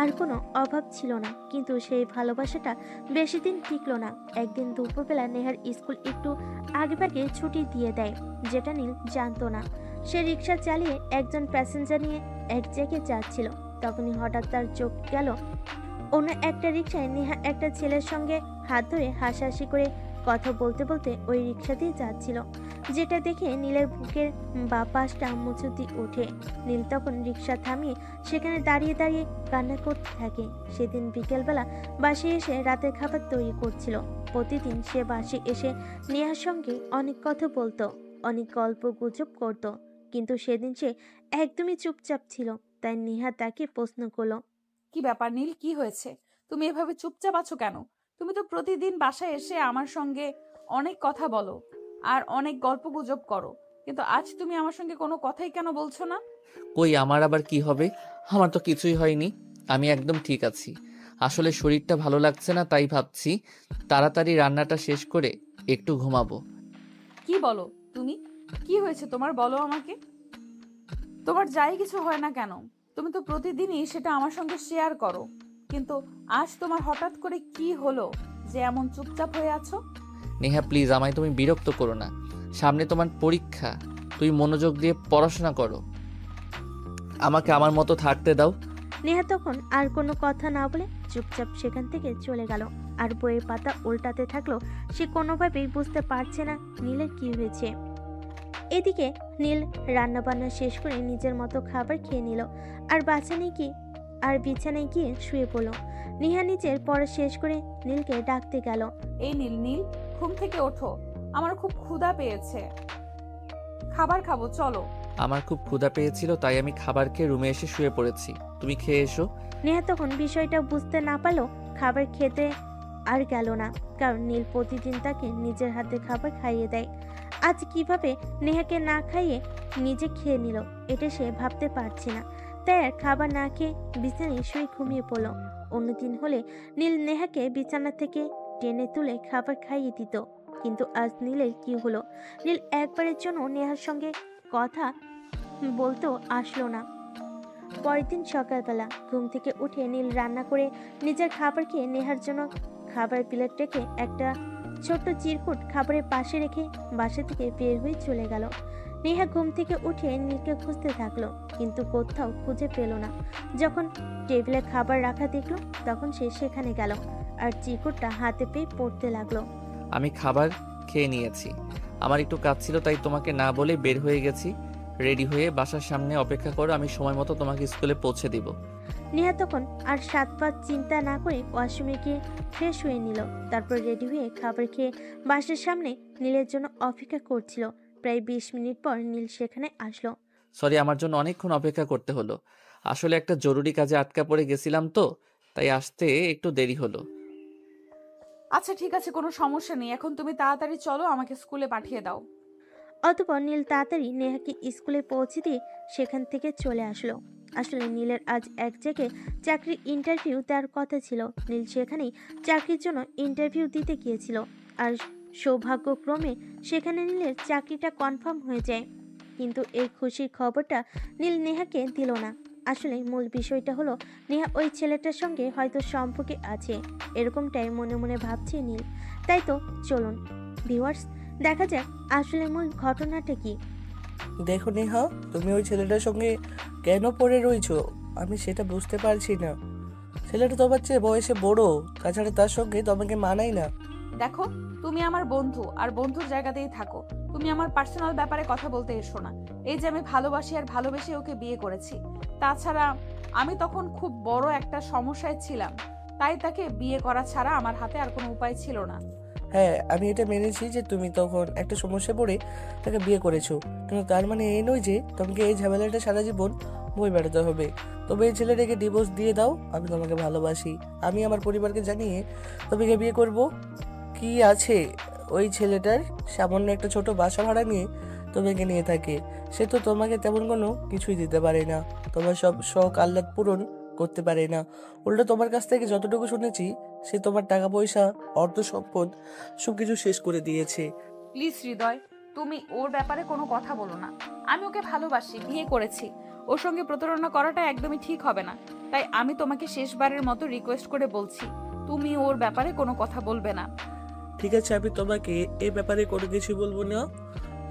আর কোনো অভাব ছিল না, কিন্তু সেই ভালোবাসাটা বেশি দিন টিকলো না। একদিন দুপুরবেলা নেহার স্কুল একটু আগেভাগে ছুটি দিয়ে দেয়, যেটা নীল জানতো না। সে রিক্সা চালিয়ে একজন প্যাসেঞ্জার নিয়ে এক জায়গায় যাচ্ছিল। তখনই হঠাৎ তার চোখ গেল অন্য একটা রিক্সায় নেহা একটা ছেলের সঙ্গে হাত ধরে হাসাহাসি করে কথা বলতে বলতে ওই রিক্সা দিয়ে যাচ্ছিল, যেটা দেখে নীলের বুকের বা পাশটা মুচুতি ওঠে। নীল তখন রিক্সা থামিয়ে সেখানে দাঁড়িয়ে দাঁড়িয়ে কান্না করতে থাকে। সেদিন বিকেলবেলা বাসে এসে রাতের খাবার তৈরি করছিল। প্রতিদিন সে বাসে এসে নেহার সঙ্গে অনেক কথা বলতো, অনেক গল্প গুজব করত, কিন্তু সেদিন সে একদমই চুপচাপ ছিল। তাই নেহা তাকে প্রশ্ন করলো, কি ব্যাপার নীল, কি হয়েছে? তুমি এভাবে চুপচাপ আছো কেন? তুমি তো প্রতিদিন বাসায় এসে আমার সঙ্গে অনেক কথা বলো আর অনেক গল্প গুজব করো, কিন্তু আজ তুমি আমার সঙ্গে কোনো কথাই কেন বলছো না? কই, আমার আবার কি হবে? আমার তো কিছুই হয়নি, আমি একদম ঠিক আছি। আসলে শরীরটা ভালো লাগছে না, তাই ভাবছি তাড়াতাড়ি রান্নাটা শেষ করে একটু ঘুমাবো। কি বলো তুমি? কি হয়েছে তোমার, বলো আমাকে। তোমার যাই কিছু হয় না কেন, তুমি তো প্রতিদিনই সেটা আমার সঙ্গে শেয়ার করো, কিন্তু আজ তোমার হঠাৎ করে কি হলো যে এমন চুপচাপ হয়ে আছো? নেহা প্লিজ, আমায় তুমি বিরক্ত করো না। সামনে তোমার পরীক্ষা, তুমি মনোযোগ দিয়ে পড়াশোনা করো, আমাকে আমার মতো থাকতে দাও। নেহা তখন আর কোনো কথা না বলে চুপচাপ সেখান থেকে চলে গেল আর বইয়ের পাতা উল্টাতে থাকলো। সে কোনোভাবেই বুঝতে পারছে না নীলের কি হয়েছে। এদিকে নীল রান্নাবান্না শেষ করে নিজের মতো খাবার খেয়ে নিল আর বিছানায় গিয়ে শুয়ে পড়ল। নেহা নিজের পড়া শেষ করে নীলকে ডাকতে গেল। এই নীল, নীল, ঘুম থেকে ওঠো, আমার খুব ক্ষুধা পেয়েছে, খাবার খাবো, চলো। আমার খুব ক্ষুধা পেয়েছিল, তাই আমি খাবার খেয়ে রুমে এসে শুয়ে পড়েছি, তুমি খেয়ে এসো। নেহা তখন বিষয়টা বুঝতে না পারলো খাবার খেতে আর গেল না, কারণ নীল প্রতিদিন তাকে নিজের হাতে খাবার খাইয়ে দেয়। আজ কিভাবে নেহাকে না খাইয়ে নিজে খেয়ে নিল, এটা সে ভাবতে পারছে না। তাই আর খাবার না খেয়ে বিছানায় শুয়ে ঘুমিয়ে পড়ল। অন্যদিন হলে নীল নেহাকে বিছানা থেকে টেনে তুলে খাবার খাইয়ে দিত, কিন্তু আজ নীলের কি হলো? নীল একবারের জন্য নেহার সঙ্গে কথা বলতেও আসলো না। পরের দিন সকালবেলা ঘুম থেকে উঠে নীল রান্না করে নিজের খাবার খেয়ে নেহার জন্য খাবার প্লেট রেখে একটা ছোট্ট চিরকুট খাবারের পাশে রেখে বাসা থেকে বের হয়ে চলে গেল। নেহা ঘুম থেকে উঠে নীলকে খুঁজতে থাকলো, কিন্তু কোথাও খুঁজে পেল না। যখন টেবিলে খাবার রাখা দেখলো, তখন সে সেখানে গেল আর চিরকুটটা হাতে পেয়ে পড়তে লাগলো। আমি খাবার খেয়ে নিয়েছি, আমার একটু কাজ ছিল, তাই তোমাকে না বলে বের হয়ে গেছি। রেডি হয়ে বাসার সামনে অপেক্ষা করো, আমি সময় মতো তোমাকে স্কুলে পৌঁছে দিব। নেহা তখন আর 7 পাঁচ চিন্তা না করে ওয়াশরুমে গিয়ে ফ্রেশ হয়ে নিল। তারপর রেডি হয়ে খাবার খেয়ে বাসের সামনে নীলের জন্য অপেক্ষা করছিল। প্রায় 20 মিনিট পর নীল সেখানে আসলো। সরি, আমার জন্য অনেকক্ষণ অপেক্ষা করতে হলো। আসলে একটা জরুরি কাজে আটকা পড়ে গেছিলাম তো, তাই আসতে একটু দেরি হলো। আচ্ছা ঠিক আছে, কোনো সমস্যা নেই, এখন তুমি তাড়াতাড়ি চলো, আমাকে স্কুলে পাঠিয়ে দাও। অতঃপর নীল তাড়াতাড়ি নেহাকে স্কুলে পৌঁছে দিয়ে সেখান থেকে চলে আসলো। আসলে নীলের আজ এক জায়গায় চাকরির ইন্টারভিউ দেওয়ার কথা ছিল। নীল সেখানেই চাকরির জন্য ইন্টারভিউ দিতে গিয়েছিল। আর সৌভাগ্যক্রমে সেখানে নীলের চাকরিটা কনফার্ম হয়ে যায়। কিন্তু এই খুশির খবরটা নীল নেহাকে দিল না। আসলে মূল বিষয়টা হলো নেহা ওই ছেলেটার সঙ্গে হয়তো সম্পর্কে আছে, এরকমটাই মনে মনে ভাবছে নীল। তাই তো চলুন ভিউয়ার্স, দেখা যাক আসলে মূল ঘটনাটা কি। দেখো নেহা, তুমি ওই ছেলেটার সঙ্গে কেন পড়ে রয়েছো আমি সেটা বুঝতে পারছি না। ছেলেটা তোমার চেয়ে বয়সে বড়, তাছাড়া তার সঙ্গে তোমাকে মানায় না। দেখো, তুমি আমার বন্ধু আর বন্ধুর জায়গাতেই থাকো। তুমি আমার পার্সোনাল ব্যাপারে কথা বলতে এসো না। এই যে আমি ভালোবাসি আর ভালোবেসে ওকে বিয়ে করেছি, তাছাড়া আমি তখন খুব বড় একটা সমস্যায় ছিলাম, তাই তাকে বিয়ে করা ছাড়া আমার হাতে আর কোনো উপায় ছিল না। হ্যাঁ, আমি এটা মেনেছি যে তুমি তখন একটা সমস্যা পড়ে তাকে বিয়ে করেছো, কিন্তু তার মানে এই নয় যে তোমাকে এই ঝামেলাটা সারা জীবন বয়ে বেড়াতে হবে। তবে এই ছেলেটাকে ডিভোর্স দিয়ে দাও। আমি তোমাকে ভালোবাসি, আমি আমার পরিবারকে জানিয়ে তোমাকে বিয়ে করব। কি আছে ওই ছেলেটার? সামান্য একটা ছোট বাসা ভাড়া নিয়ে তোমাকে নিয়ে থাকে। সে তো তোমাকে তেমন কোনো কিছুই দিতে পারে না, তোমার সব শখ আহ্লাদ পূরণ করতে পারে না। উল্টো তোমার কাছ থেকে যতটুকু শুনেছি, সে তোমার টাকা পয়সা, অর্থ সম্পদ সবকিছু শেষ করে দিয়েছে। প্লিজ হৃদয়, তুমি ওর ব্যাপারে কোনো কথা বলো না। আমি ওকে ভালোবাসি, বিয়ে করেছি। ওর সঙ্গে প্রতারণা করাটা একদমই ঠিক হবে না। তাই আমি তোমাকে শেষবারের মতো রিকোয়েস্ট করে বলছি, তুমি ওর ব্যাপারে কোনো কথা বলবে না। ঠিক আছে, আমি তোমাকে এ ব্যাপারে কোনো কিছু বলবো না।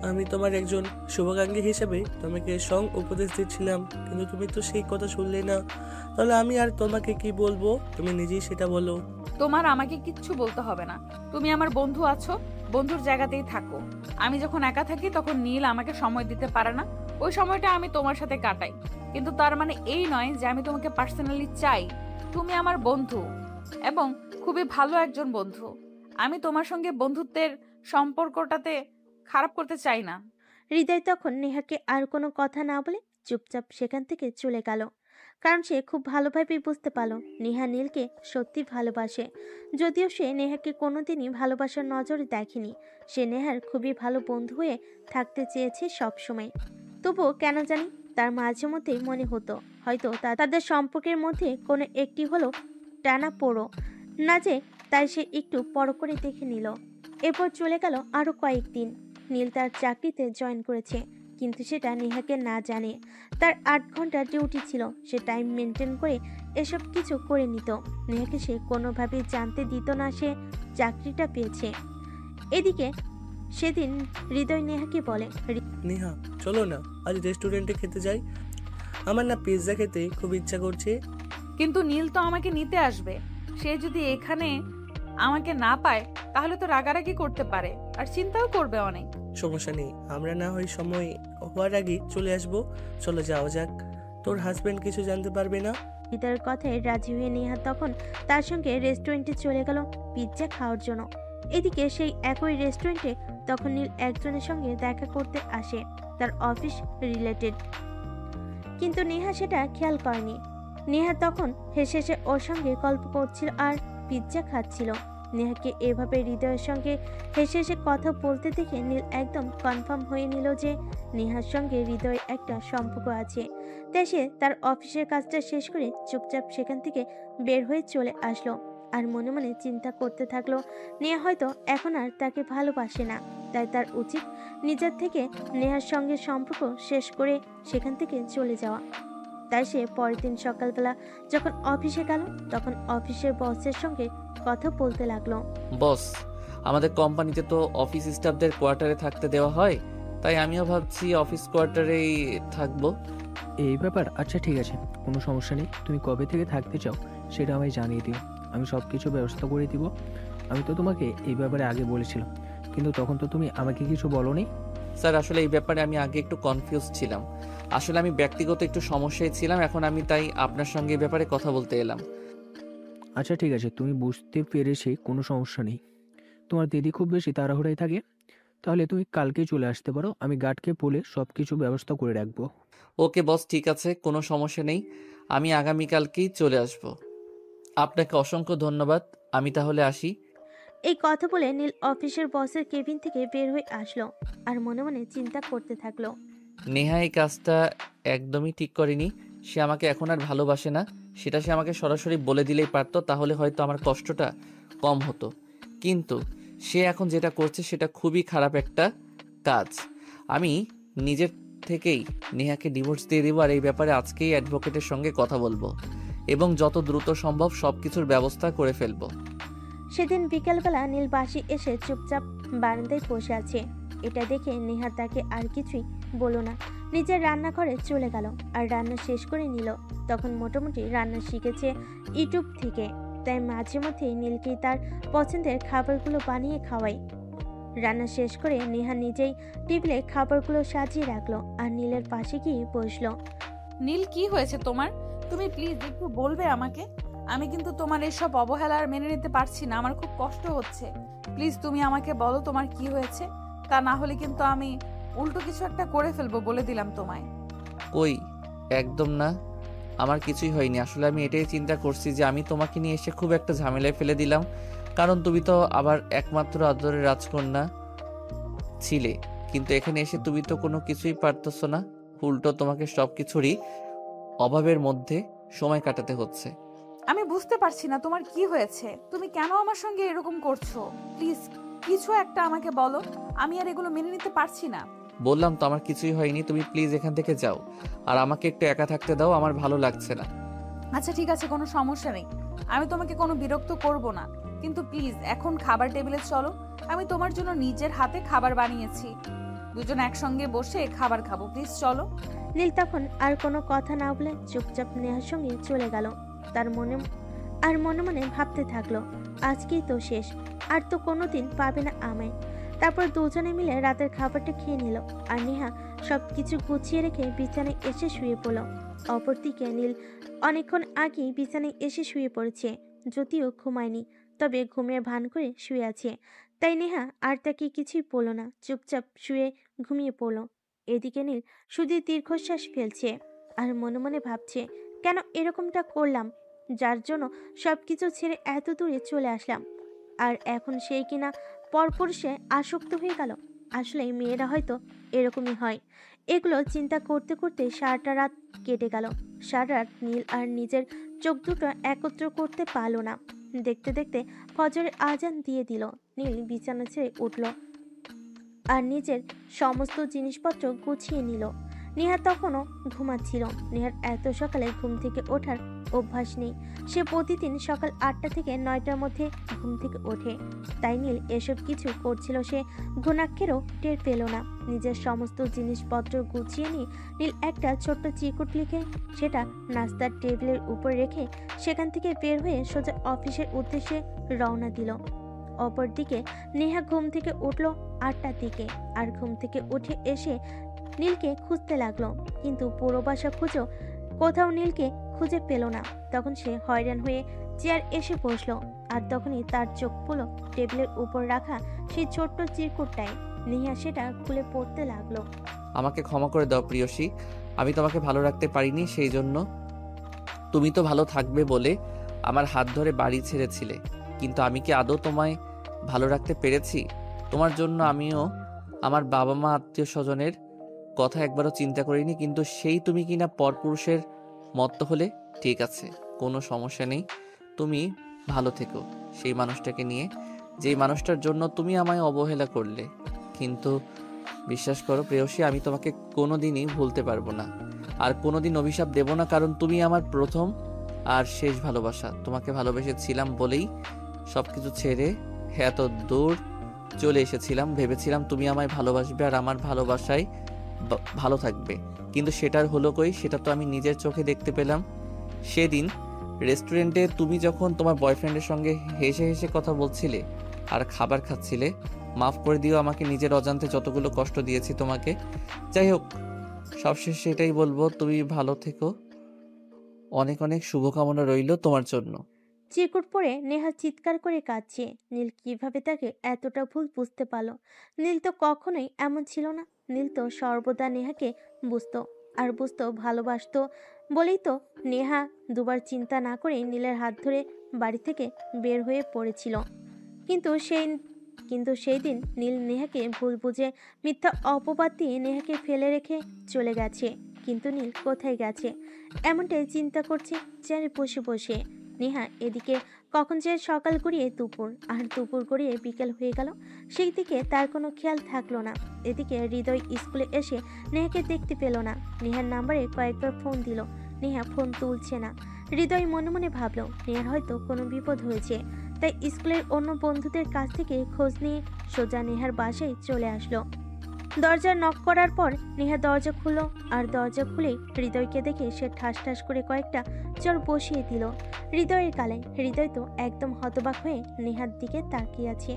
আমি তোমার একজন শুভাকাঙ্ক্ষী হিসেবে তোমাকে উপদেশ দিচ্ছিলাম, কিন্তু তুমি তো সেই কথা শুনলে না। তাহলে আমি আর তোমাকে কি বলবো, তুমি নিজেই সেটা বলো। তোমার আমাকে কিচ্ছু বলতে হবে না। তুমি আমার বন্ধু আছো, বন্ধুর জায়গাতেই থাকো। আমি যখন একা থাকি তখন নীল আমাকে সময় দিতে পারে না, ওই সময়টা আমি তোমার সাথে কাটাই। কিন্তু তার মানে এই নয় যে আমি তোমাকে পার্সোনালি চাই। তুমি আমার বন্ধু এবং খুবই ভালো একজন বন্ধু। আমি তোমার সঙ্গে বন্ধুত্বের সম্পর্কটাতে খারাপ করতে চাই না। হৃদয় তখন নেহাকে আর কোনো কথা না বলে চুপচাপ সেখান থেকে চলে গেল। কারণ সে খুব ভালোভাবে বুঝতে পারল নেহা নীলকে সত্যি ভালোবাসে। যদিও সে নেহাকে কোনোদিনই ভালোবাসার নজরে দেখেনি, সে নেহার খুবই ভালো বন্ধু হয়ে থাকতে চেয়েছে সবসময়। তবুও কেন জানি তার মাঝে মধ্যেই মনে হতো হয়তো তাদের সম্পর্কের মধ্যে কোনো একটি হলো টানা পোড়ো না, যে তাই সে একটু পর করে দেখে নিল। এরপর চলে গেল আরো কয়েকদিন। নীল তার চাকরিতে জয়েন করেছে, কিন্তু সেটা নেহাকে না জানে। তার 8 ঘন্টা ডিউটি ছিল, সে টাইম মেনটেন করে এসব কিছু করে নিত। নেহাকে সে কোনোভাবেই জানতে দিত না সে চাকরিটা পেয়েছে। এদিকে সেদিন হৃদয় নেহাকে বলে, নেহা চলো না আজ রেস্টুরেন্টে খেতে যাই, আমার না পিৎজা খেতে খুব ইচ্ছা করছে। কিন্তু নীল তো আমাকে নিতে আসবে। সে যদি এখানে আমাকে না পায় তাহলে তো রাগারাগি করতে পারে আর চিন্তাও করবে অনেক। সমস্যা নেই, আমরা না হয় সময় হওয়ার আগে চলে আসবো। চলো যাওয়া যাক, তোর হাজবেন্ড কিছু জানতে পারবে না। হৃদয়ের কথায় রাজি হয়ে নেহা তখন তার সঙ্গে রেস্টুরেন্টে চলে গেল পিৎজা খাওয়ার জন্য। এদিকে সেই একই রেস্টুরেন্টে তখন নীল একজনের সঙ্গে দেখা করতে আসে, তার অফিস রিলেটেড। কিন্তু নেহা সেটা খেয়াল করেনি। নেহা তখন হেসে হেসে ওর সঙ্গে গল্প করছিল আর পিৎজা খাচ্ছিল। নেহাকে এভাবে হৃদয়ের সঙ্গে হেসে হেসে কথা বলতে দেখে নীল একদম কনফার্ম হয়ে নিল যে নেহার সঙ্গে হৃদয়ের একটা সম্পর্ক আছে। তাই সে তার অফিসের কাজটা শেষ করে চুপচাপ সেখান থেকে বের হয়ে চলে আসলো। আর মনে মনে চিন্তা করতে থাকলো নেহা হয়তো এখন আর তাকে ভালোবাসে না, তাই তার উচিত নিজের থেকে নেহার সঙ্গে সম্পর্ক শেষ করে সেখান থেকে চলে যাওয়া। তাই সে পরের দিন সকালবেলা যখন অফিসে গেল তখন অফিসের বসের সঙ্গে কথা বলতে লাগলো। বস, আমাদের কোম্পানিতে তো অফিস স্টাফদের কোয়ার্টারে থাকতে দেওয়া হয়, তাই আমিও ভাবছি অফিস কোয়ার্টারেই থাকবো। এই ব্যাপার, আচ্ছা ঠিক আছে, কোনো সমস্যা নেই। তুমি কবে থেকে থাকতে চাও সেটা আমায় জানিয়ে দিও, আমি সব কিছু ব্যবস্থা করে দিব। আমি তো তোমাকে এই ব্যাপারে আগে বলেছিলাম, কিন্তু তখন তো তুমি আমাকে কিছু বলোনি। স্যার, আসলে এই ব্যাপারে আমি আগে একটু কনফিউজ ছিলাম। আসলে আমি ব্যক্তিগত একটু সমস্যায় ছিলাম, এখন আমি তাই আপনার সঙ্গে এই ব্যাপারে কথা বলতে এলাম। আচ্ছা ঠিক আছে, তুমি বুঝতে পেরেছি, কোনো সমস্যা নেই। তোমার দিদি খুব বেশি তাড়াহুড়ায় থাকে, তাহলে তুমি কালকেই চলে আসতে পারো, আমি গার্ডকে বলে সব কিছু ব্যবস্থা করে রাখবো। ওকে বস, ঠিক আছে, কোনো সমস্যা নেই, আমি আগামীকালকেই চলে আসব। আপনাকে অসংখ্য ধন্যবাদ, আমি তাহলে আসি। এই কথা বলে নীল অফিসের বসের কেবিন থেকে বের হয়ে আসলো আর মনে মনে চিন্তা করতে থাকলো। নেহা এই কাজটা একদমই ঠিক করেনি। সে আমাকে এখন আর ভালোবাসে না, সেটা সে আমাকে সরাসরি বলে দিলেই পারতো, তাহলে হয়তো আমার কষ্টটা কম হতো। কিন্তু সে এখন যেটা করছে সেটা খুবই খারাপ একটা কাজ। আমি নিজের থেকেই নেহাকে ডিভোর্স দিয়ে দেবো, আর এই ব্যাপারে আজকেই অ্যাডভোকেটের সঙ্গে কথা বলবো এবং যত দ্রুত সম্ভব সব কিছুর ব্যবস্থা করে ফেলবো। সেদিন বিকেলবেলা নীল বাসি এসে চুপচাপ বারান্দায় বসে আছে। এটা দেখে নেহা তাকে আর কিছুই বলো না, নিজের রান্নাঘরে চলে গেল আর রান্না শেষ করে নিল। তখন মোটামুটি রান্না শিখেছে ইউটিউব থেকে, তাই মাঝে মধ্যে নীলকে তার পছন্দের খাবারগুলো বানিয়ে খাওয়ায়। রান্না শেষ করে নেহা নিজেই টেবিলে খাবারগুলো সাজিয়ে রাখলো আর নীলের পাশে গিয়ে বসলো। নীল, কি হয়েছে তোমার? তুমি প্লিজ একটু বলবে আমাকে? আমি কিন্তু তোমার এসব অবহেলা আর মেনে নিতে পারছি না, আমার খুব কষ্ট হচ্ছে। প্লিজ তুমি আমাকে বলো তোমার কি হয়েছে, তা না হলে কিন্তু আমি উল্টো কিছু একটা করে ফেলবো, বলে দিলাম তোমায়। কই, একদম না, আমার কিছুই হয়নি। আসলে আমি এটাই চিন্তা করছি যে আমি তোমাকে নিয়ে এসে খুব একটা ঝামেলায় ফেলে দিলাম, কারণ তুমি তো আবার একমাত্র আদরের রাজকন্যা ছিলে, কিন্তু এখানে এসে তুমি তো কোনো কিছুই পারতেছো না, উল্টো তোমাকে সব কিছুরই অভাবের মধ্যে সময় কাটাতে হচ্ছে। আমি বুঝতে পারছি না তোমার কি হয়েছে, তুমি কেন আমার সঙ্গে এরকম করছো? প্লিজ কিছু একটা আমাকে বলো, আমি আর এগুলো মেনে নিতে পারছি না। বললাম তো আমার কিছুই হয়নি, তুমি প্লিজ এখান থেকে যাও আর আমাকে একটু একা থাকতে দাও, আমার ভালো লাগছে না। আচ্ছা ঠিক আছে, কোনো সমস্যা নেই, আমি তোমাকে কোনো বিরক্ত করব না, কিন্তু প্লিজ এখন খাবার টেবিলে চলো, আমি তোমার জন্য নিজের হাতে খাবার বানিয়েছি, দুজন একসঙ্গে বসে খাবার খাবো, প্লিজ চলো। নীল তখন আর কোনো কথা না বলে চুপচাপ নেহার সঙ্গে চলে গেল। তার মনে মনে ভাবতে থাকলো, আজকেই তো শেষ, আর তো কোনোদিন পাবে না আমায়। তারপর দুজনে মিলে রাতের খাবারটা খেয়ে নিল আর নেহা সবকিছু গুছিয়ে রেখে বিছানায় এসে শুয়ে পড়ল। অপরদিকে নীল অনেকক্ষণ আগেই বিছানায় এসে শুয়ে পড়েছে, যদিও ঘুমায়নি, তবে ঘুমের ভান করে শুয়ে আছে। তাই নেহা আর তাকে কিছুই বলল না, চুপচাপ শুয়ে ঘুমিয়ে পড়ল। এদিকে নীল শুধু দীর্ঘশ্বাস ফেলছে আর মনে মনে ভাবছে, কেন এরকমটা করলাম, যার জন্য সবকিছু ছেড়ে এত দূরে চলে আসলাম, আর এখন সেই কিনা পরপুরুষে আসক্ত হয়ে গেল। আসলে মেয়েরা হয়তো এরকমই হয়। এগুলো চিন্তা করতে করতে সারাটা রাত কেটে গেল। সারা রাত নীল আর নিজের চোখ দুটো একত্র করতে পারল না। দেখতে দেখতে ফজরের আজান দিয়ে দিল। নীল বিছানা ছেড়ে উঠল আর নিজের সমস্ত জিনিসপত্র গুছিয়ে নিল। নেহা তখনও ঘুমাচ্ছিল। নেহার এত সকালে ঘুম থেকে ওঠার অভ্যাস নেই, সে প্রতিদিন সকাল 8টা থেকে 9টার মধ্যে ঘুম থেকে ওঠে। তাই নীল এসব কিছু করছিল সে ঘুণাক্ষেরও টের পেল না। নিজের সমস্ত জিনিসপত্র গুছিয়ে নিয়ে নীল একটা ছোট্ট চিরকুট লিখে সেটা নাস্তার টেবিলের উপর রেখে সেখান থেকে বের হয়ে সোজা অফিসের উদ্দেশ্যে রওনা দিল। অপরদিকে নেহা ঘুম থেকে উঠল 8টার দিকে আর ঘুম থেকে উঠে এসে নীলকে খুঁজতে লাগলো, কিন্তু পুরো বাসা খুঁজেও কোথাও নীলকে খুঁজে পেল না। তখন সে হয়রান হয়ে চেয়ার এসে বসলো আর তখনই তার চোখ পড়ল টেবিলের উপর রাখা সেই ছোট্ট চিরকুটটায়। নেহা সেটা খুলে পড়তে লাগলো। আমাকে ক্ষমা করে দাও প্রিয়সী, আমি তোমাকে ভালো রাখতে পারিনি, সেই জন্য তুমি তো ভালো থাকবে বলে আমার হাত ধরে বাড়ি ছেড়েছিলে, কিন্তু আমি কি আদৌ তোমায় ভালো রাখতে পেরেছি? তোমার জন্য আমিও আমার বাবা মা আত্মীয় স্বজনের কথা একবারও চিন্তা করিনি, কিন্তু সেই তুমি কিনা পরপুরুষের মত্ত হলে। ঠিক আছে, কোনো সমস্যা নেই, তুমি ভালো থেকো সেই মানুষটাকে নিয়ে, যেই মানুষটার জন্য তুমি আমায় অবহেলা করলে। কিন্তু বিশ্বাস করো প্রেয়সী, আমি তোমাকে কোনোদিনই ভুলতে পারবো না, আর কোনোদিন অভিশাপ দেব না, কারণ তুমি আমার প্রথম আর শেষ ভালোবাসা। তোমাকে ভালোবেসেছিলাম বলেই সবকিছু ছেড়ে এত দূর চলে এসেছিলাম, ভেবেছিলাম তুমি আমায় ভালোবাসবে আর আমার ভালোবাসায় ভালো থাকবে, কিন্তু সেটার হলো কই? সেটা তো আমি নিজের চোখে দেখতে পেলাম সেদিন রেস্টুরেন্টে, তুমি যখন তোমার বয়ফ্রেন্ডের সঙ্গে হেসে হেসে কথা বলছিলে আর খাবার খাচ্ছিলে। মাফ করে দিও আমাকে, নিজের অজান্তে যতগুলো কষ্ট দিয়েছি তোমাকে। যাই হোক, সবশেষে এটাই বলবো, তুমি ভালো থেকো, অনেক অনেক শুভকামনা রইল তোমার জন্য। চিরকুট পরে নেহা চিৎকার করে কাঁদছে। নীল কিভাবে তাকে এতটা ভুল বুঝতে পারলো? নীল তো কখনোই এমন ছিল না। নীল তো সর্বদা নেহাকে বুঝতো আর বুঝতো ভালোবাসতো বলেই তো নেহা দুবার চিন্তা না করে নীলের হাত ধরে বাড়ি থেকে বের হয়ে পড়েছিল। কিন্তু সেই দিন নীল নেহাকে ভুল বুঝে মিথ্যা অপবাদ দিয়ে নেহাকে ফেলে রেখে চলে গেছে। কিন্তু নীল কোথায় গেছে এমনটাই চিন্তা করছে চেয়ারে বসে বসে। নেহা এদিকে কখন যে সকাল গড়িয়ে দুপুর, আর দুপুর গড়িয়ে বিকেল হয়ে গেল সেই দিকে তার কোনো খেয়াল থাকলো না। এদিকে হৃদয় স্কুলে এসে নেহাকে দেখতে পেল না। নেহার নাম্বারে কয়েকবার ফোন দিল, নেহা ফোন তুলছে না। হৃদয় মনে মনে ভাবলো নেহার হয়তো কোনো বিপদ হয়েছে, তাই স্কুলের অন্য বন্ধুদের কাছ থেকে খোঁজ নিয়ে সোজা নেহার বাসায় চলে আসলো। দরজা নক করার পর নেহা দরজা খুলল, আর দরজা খুলেই হৃদয়কে দেখে সে ঠাস ঠাস করে কয়েকটা চর বসিয়ে দিল হৃদয়ের গালে। হৃদয় তো একদম হতবাক হয়ে নেহার দিকে তাকিয়ে আছে।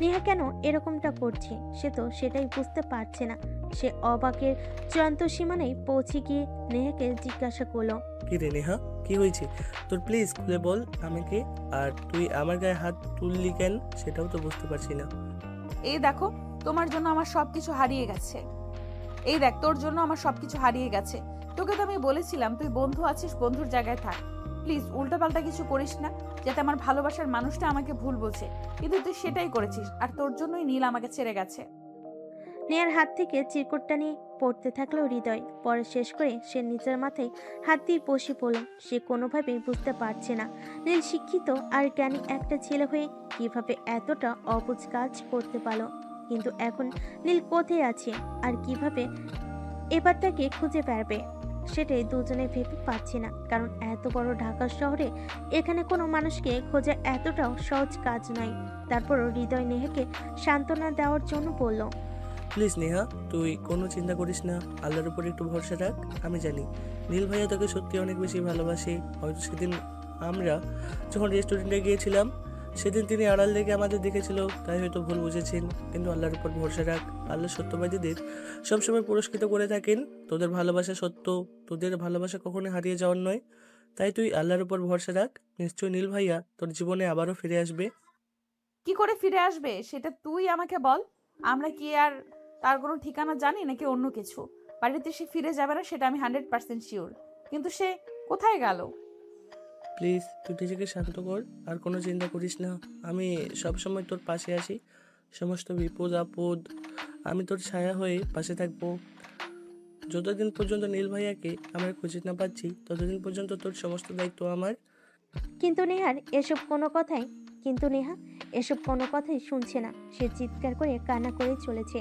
নেহা কেন এরকমটা করছে সে তো সেটাই বুঝতে পারছে না। সে অবাকের চূড়ান্ত সীমানায় পৌঁছে গিয়ে নেহাকে জিজ্ঞাসা করলো, কি রে নেহা, কি হয়েছে তোর? প্লিজ খুলে বল আমাকে। আর তুই আমার গায়ে হাত তুললি কেন সেটাও তো বুঝতে পারছি না। এই দেখো, তোমার জন্য আমার সবকিছু হারিয়ে গেছে। এই দেখ, তোর জন্য আমার সবকিছু হারিয়ে গেছে। তোকে তো আমি বলেছিলাম তুই বন্ধু আছিস, বন্ধুর জায়গায় থাক। প্লিজ উল্টাপাল্টা কিছু করিস না, যাতে আমার ভালোবাসার মানুষটা আমাকে ভুল বোঝে। কিন্তু তুই সেটাই করেছিস, আর তোর জন্যই নীল আমাকে ছেড়ে গেছে। নেহার হাত থেকে চিরকুটটা নিয়ে পড়তে থাকলো হৃদয়। পরে শেষ করে সে নিজের মাথায় হাত দিয়ে বসে পড়ল। সে কোনোভাবেই বুঝতে পারছে না নীল শিক্ষিত আর জ্ঞানী একটা ছেলে হয়ে কিভাবে এতটা অবুঝ কাজ করতে পারলো। কিন্তু এখন নীল কোথায় আছে আর কিভাবে এবার তাকে খুঁজে পারবে সেটাই দুজনে ভেবে পাচ্ছে না। কারণ এত বড় ঢাকা শহরে এখানে কোনো মানুষকে খোঁজা এতটাও সহজ কাজ নয়। তারপরও হৃদয় নেহাকে সান্ত্বনা দেওয়ার জন্য বলল, প্লিজ নেহা, তুই কোনো চিন্তা করিস না, আল্লাহর উপর একটু ভরসা রাখ। আমি জানি নীল ভাইয়া তোকে সত্যি অনেক বেশি ভালোবাসে। হয়তো সেদিন আমরা যখন রেস্টুরেন্টে গিয়েছিলাম সেদিন তিনি আড়াল থেকে আমাদের দেখেছিল, তাই হয়তো ভুল বুঝেছেন। কিন্তু আল্লাহর উপর ভরসা রাখ, আল্লাহ সত্যবাদীদের সবসময় পুরস্কৃত করে থাকেন। তোদের ভালোবাসা সত্য, তোদের ভালোবাসা কখনো হারিয়ে যাওয়ার নয়। তাই তুই আল্লাহর উপর ভরসা রাখ, নিশ্চয়ই নীল ভাইয়া তোর জীবনে আবারও ফিরে আসবে। কি করে ফিরে আসবে সেটা তুই আমাকে বল। আমরা কি আর তার কোনো ঠিকানা জানি নাকি অন্য কিছু? বাড়িতে সে ফিরে যাবে না সেটা আমি 100% শিওর, কিন্তু সে কোথায় গেল? প্লিজ তুই নিজেকে শান্ত কর, আর কোনো চিন্তা করিস না। আমি সবসময় তোর পাশে আছি। সমস্ত বিপদ আপদ আমি তোর ছায়া হয়ে পাশে থাকবো। যতদিন পর্যন্ত নীল ভাইয়াকে আমরা খুঁজে না পাচ্ছি ততদিন পর্যন্ত তোর সমস্ত দায়িত্ব আমার। কিন্তু নেহা এসব কোনো কথাই শুনছে না। সে চিৎকার করে কান্না করে চলেছে।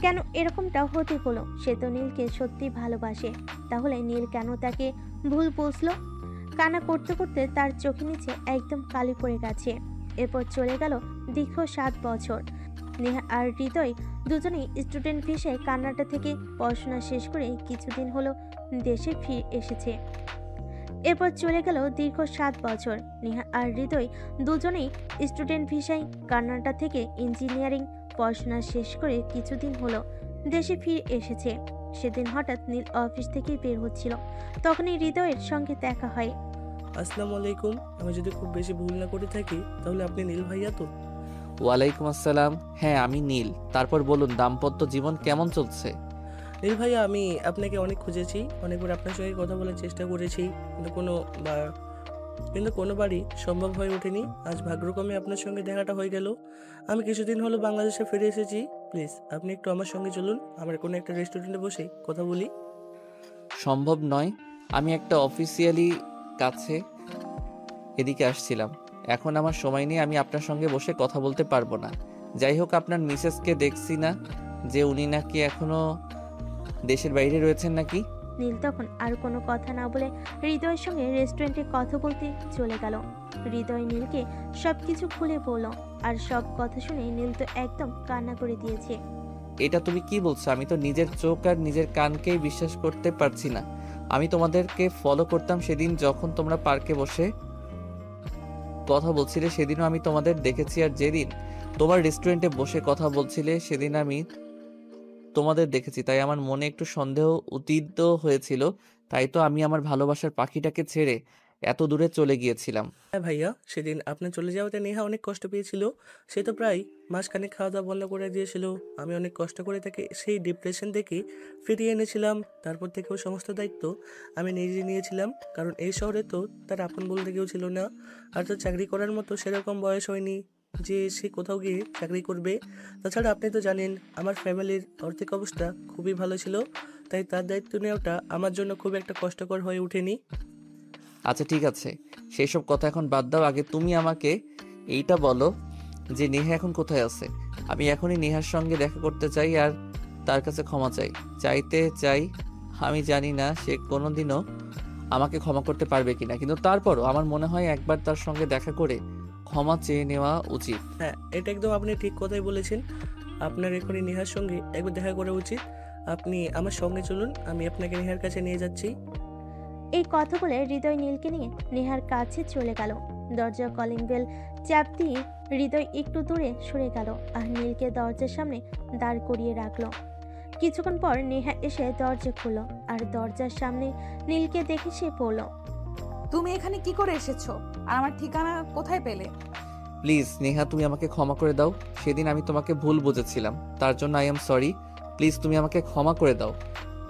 কেন এরকমটা হতে হলো? সে তো নীলকে সত্যি ভালোবাসে, তাহলে নীল কেন তাকে ভুল বুঝলো? কান্না করতে করতে তার চোখের নিচে একদম কালি পড়ে গেছে। এরপর চলে গেল দীর্ঘ 7 বছর। নেহা আর হৃদয় দুজনেই স্টুডেন্ট ভিসায় কানাডা থেকে পড়াশোনা শেষ করে কিছুদিন হলো দেশে ফিরে এসেছে। এরপর চলে গেল দীর্ঘ 7 বছর। নেহা আর হৃদয় দুজনেই স্টুডেন্ট ভিসায় কানাডা থেকে ইঞ্জিনিয়ারিং পড়াশোনা শেষ করে কিছুদিন হলো দেশে ফিরে এসেছে। সেদিন হঠাৎ নীল অফিস থেকে বের হচ্ছিল, তখনই হৃদয়ের সঙ্গে দেখা হয়। আসসালামু আলাইকুম, আমি যদি খুব বেশি ভুল না করে থাকি তাহলে আপনি নীল ভাইয়া তো? ওয়ালাইকুম আসসালাম, হ্যাঁ আমি নীল। তারপর বলুন, দাম্পত্য জীবন কেমন চলছে? নীল ভাইয়া, আমি আপনাকে অনেক খুঁজেছি, অনেকবার আপনার সঙ্গে কথা বলার চেষ্টা করেছি, কিন্তু কোনোবারই সম্ভব হয়ে ওঠেনি। আজ ভাগ্যক্রমে আপনার সঙ্গে দেখাটা হয়ে গেল। আমি কিছুদিন হলো বাংলাদেশে ফিরে এসেছি। প্লিজ আপনি একটু আমার সঙ্গে চলুন, আমরা কোনো একটা রেস্টুরেন্টে বসে কথা বলি। সম্ভব নয়, আমি একটা অফিসিয়ালি কাছে এদিকে আসছিলাম। এখন আমার সময় নেই, আমি আপনার সঙ্গে বসে কথা বলতে পারবো না। যাই হোক, আপনার মিসেসকে দেখছি না যে উনি নাকি এখনো দেশের বাইরে রয়েছেন নাকি? নীল তখন আর কোনো কথা না বলে হৃদয়ের সঙ্গে রেস্টুরেন্টে কথা বলতে চলে গেল। হৃদয় নীলকে সবকিছু খুলে বলল, আর সব কথা শুনে নীল তো একদম কান্না করে দিয়েছে। এটা তুমি কি বলছো? আমি তো নিজের চোখ আর নিজের কানকেই বিশ্বাস করতে পারছি না। আমি তোমাদেরকে ফলো করতাম সেদিন যখন তোমরা পার্কে বসে কথা বলছিলে, সেদিনও আমি তোমাদের দেখেছি। আর যেদিন তোমার রেস্টুরেন্টে বসে কথা বলছিলে সেদিন আমি তোমাদের দেখেছি। তাই আমার মনে একটু সন্দেহ উদিত হয়েছিল। তাই তো আমি আমার ভালোবাসার পাখিটাকে ছেড়ে এত দূরে চলে গিয়েছিলাম। হ্যাঁ ভাইয়া, সেদিন আপনার চলে যাওয়াতে নেহা অনেক কষ্ট পেয়েছিল। সে তো প্রায় মাঝখানে খাওয়া দাওয়া বন্ধ করে দিয়েছিল। আমি অনেক কষ্ট করে তাকে সেই ডিপ্রেশন থেকে ফিরিয়ে এনেছিলাম। তারপর থেকেও সমস্ত দায়িত্ব আমি নিজে নিয়েছিলাম, কারণ এই শহরে তো তার আপন বলতে কেউ ছিল না। আর তার চাকরি করার মতো সেরকম বয়স হয়নি যে সে কোথাও গিয়ে চাকরি করবে। তাছাড়া আপনি তো জানেন আমার ফ্যামিলির আর্থিক অবস্থা খুবই ভালো ছিল। তাই তার দায়িত্ব নেওয়াটা আমার জন্য খুব একটা কষ্টকর হয়ে ওঠেনি। আচ্ছা ঠিক আছে, সেই সব কথা এখন বাদ দাও। আগে তুমি আমাকে এইটা বলো যে নেহা এখন কোথায় আছে। আমি এখনই নেহার সঙ্গে দেখা করতে চাই আর তার কাছে ক্ষমা চাইতে চাই। আমি জানি না সে কোনোদিনও আমাকে ক্ষমা করতে পারবে কিনা, কিন্তু তারপরও আমার মনে হয় একবার তার সঙ্গে দেখা করে ক্ষমা চেয়ে নেওয়া উচিত। হ্যাঁ, এটা একদম আপনি ঠিক কথাই বলেছেন। আপনার এখনই নেহার সঙ্গে একবার দেখা করা উচিত। আপনি আমার সঙ্গে চলুন, আমি আপনাকে নেহার কাছে নিয়ে যাচ্ছি। এই কথা বলে হৃদয় নীলকে নিয়ে নেহার কাছে চলে গেল। দরজার কলিং বেল চাপ দিয়ে হৃদয় একটু দূরে সরে গেল আর নীলকে দরজার সামনে দাঁড় করিয়ে রাখলো। কিছুক্ষণ পর নেহা এসে দরজা খুলল আর দরজার সামনে নীলকে দেখে সে বলল, তুমি এখানে কি করে এসেছো আর আমার ঠিকানা কোথায় পেলে? প্লিজ নেহা, তুমি আমাকে ক্ষমা করে দাও। সেদিন আমি তোমাকে ভুল বুঝেছিলাম, তার জন্য আই এম সরি। প্লিজ তুমি আমাকে ক্ষমা করে দাও।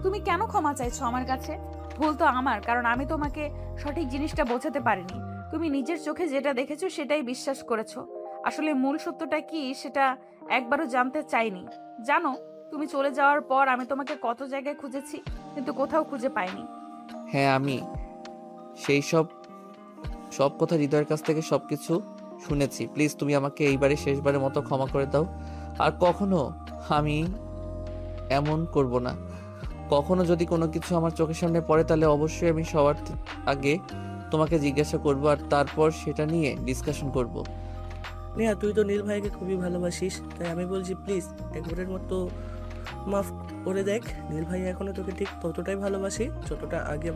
তুমি কেন ক্ষমা চাইছো আমার কাছে? ভুল তো আমার, কারণ আমি তোমাকে সঠিক জিনিসটা বোঝাতে পারিনি। তুমি নিজের চোখে যেটা দেখেছো সেটাই বিশ্বাস করেছো। আসলে মূল সত্যটা কি সেটা একবারও জানতে চাইনি। জানো, তুমি চলে যাওয়ার পর আমি তোমাকে কত জায়গায় খুঁজেছি, কিন্তু কোথাও খুঁজে পাইনি। হ্যাঁ, আমি সেই সব কথা হৃদয়ের কাছ থেকে সবকিছু শুনেছি। প্লিজ তুমি আমাকে এইবারে শেষবারের মতো ক্ষমা করে দাও। আর কখনো আমি এমন করব না। কখনো যদি কোনো কিছু আমার চোখের সামনে পড়ে তাহলে অবশ্যই আমি সবার আগে তোমাকে জিজ্ঞাসা করব আর তারপর সেটা নিয়ে ডিসকাশন করব। নেহা, তুই তো নীল ভাইকে খুবই ভালোবাসিস, তাই আমি বলছি প্লিজ একবারের মতো মাফ করে দেখ। নীল ভাই এখনো তোকে ঠিক ততটাই ভালোবাসি যতটা আগে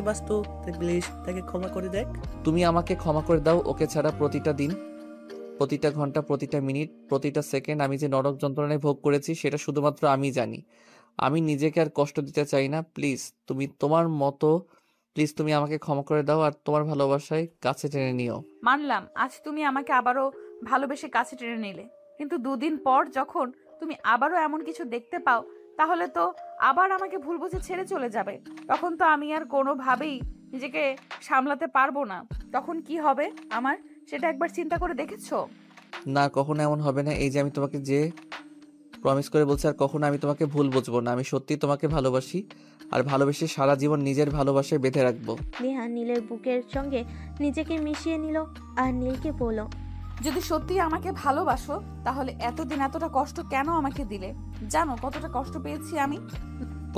বাসতো। তাই প্লিজ তাকে ক্ষমা করে দেখ। তুমি আমাকে ক্ষমা করে দাও। ওকে ছাড়া প্রতিটা দিন, প্রতিটা ঘন্টা, প্রতিটা মিনিট, প্রতিটা সেকেন্ড আমি যে নরক যন্ত্রণায় ভোগ করেছি সেটা শুধুমাত্র আমি জানি। আমি নিজেকে আর কষ্ট দিতে চাই না। প্লিজ তুমি তোমার মতো, প্লিজ তুমি আমাকে ক্ষমা করে দাও আর তোমার ভালোবাসায় কাছে টেনে নিও। মানলাম আজ তুমি আমাকে আবারও ভালোবেসে কাছে টেনে নিলে, কিন্তু দুদিন পর যখন তুমি আবারও এমন কিছু দেখতে পাও তাহলে তো আবার আমাকে ভুল বুঝে ছেড়ে চলে যাবে। তখন তো আমি আর কোনোভাবেই নিজেকে সামলাতে পারবো না। তখন কি হবে আমার, সেটা একবার চিন্তা করে দেখেছো? না, কখনো এমন হবে না। এই যে আমি তোমাকে যে প্রমিস করে বলছি, আর কখনো আমি তোমাকে ভুল বুঝবো না। আমি সত্যি তোমাকে ভালোবাসি আর ভালোবেসে সারা জীবন নিজের ভালোবাসায় বেঁধে রাখবো। নেহা নীলের বুকের সঙ্গে নিজেকে মিশিয়ে নিল আর নীলকে বলল, যদি সত্যি আমাকে ভালোবাসো তাহলে এতদিন এতটা কষ্ট কেন আমাকে দিলে? জানো কতটা কষ্ট পেয়েছি আমি?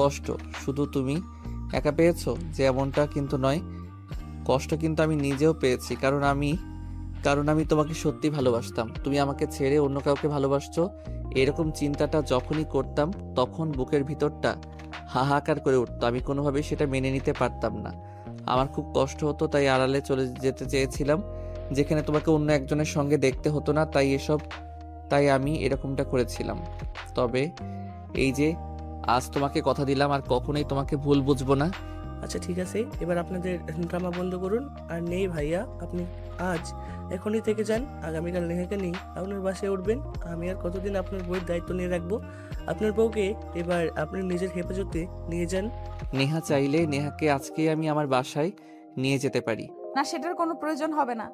কষ্ট শুধু তুমি একা পেয়েছো যে এমনটা কিন্তু নয়। কষ্ট কিন্তু আমি নিজেও পেয়েছি, কারণ আমি তোমাকে সত্যি ভালোবাসতাম। তুমি আমাকে ছেড়ে অন্য কাউকে ভালোবাসছো, এরকম চিন্তাটা যখনই করতাম তখন বুকের ভিতরটা হাহাকার করে উঠতো। আমি কোনোভাবেই সেটা মেনে নিতে পারতাম না। আমার খুব কষ্ট হতো, তাই আড়ালে চলে যেতে চেয়েছিলাম, যেখানে তোমাকে অন্য একজনের সঙ্গে দেখতে হতো না। তাই আমি এরকমটা করেছিলাম। তবে এই যে আজ তোমাকে কথা দিলাম আর কখনোই তোমাকে ভুল বুঝবো না। আচ্ছা ঠিক আছে, এবার আপনাদের ড্রামা বন্ধ করুন। আর নেই ভাইয়া, আপনি আজ এখনই থেকে যান। আগামীকাল নেহাকে নিয়ে আপনার বাসায় উঠবেন। আমি আর কতদিন আপনার বউয়ের দায়িত্ব নিয়ে রাখবো? আপনার বউকে এবার আপনি নিজের হেফাজতে নিয়ে যান। নেহা চাইলে নেহাকে আজকেই আমি আমার বাসায় নিয়ে যেতে পারি। না, সেটার কোনো প্রয়োজন হবে না।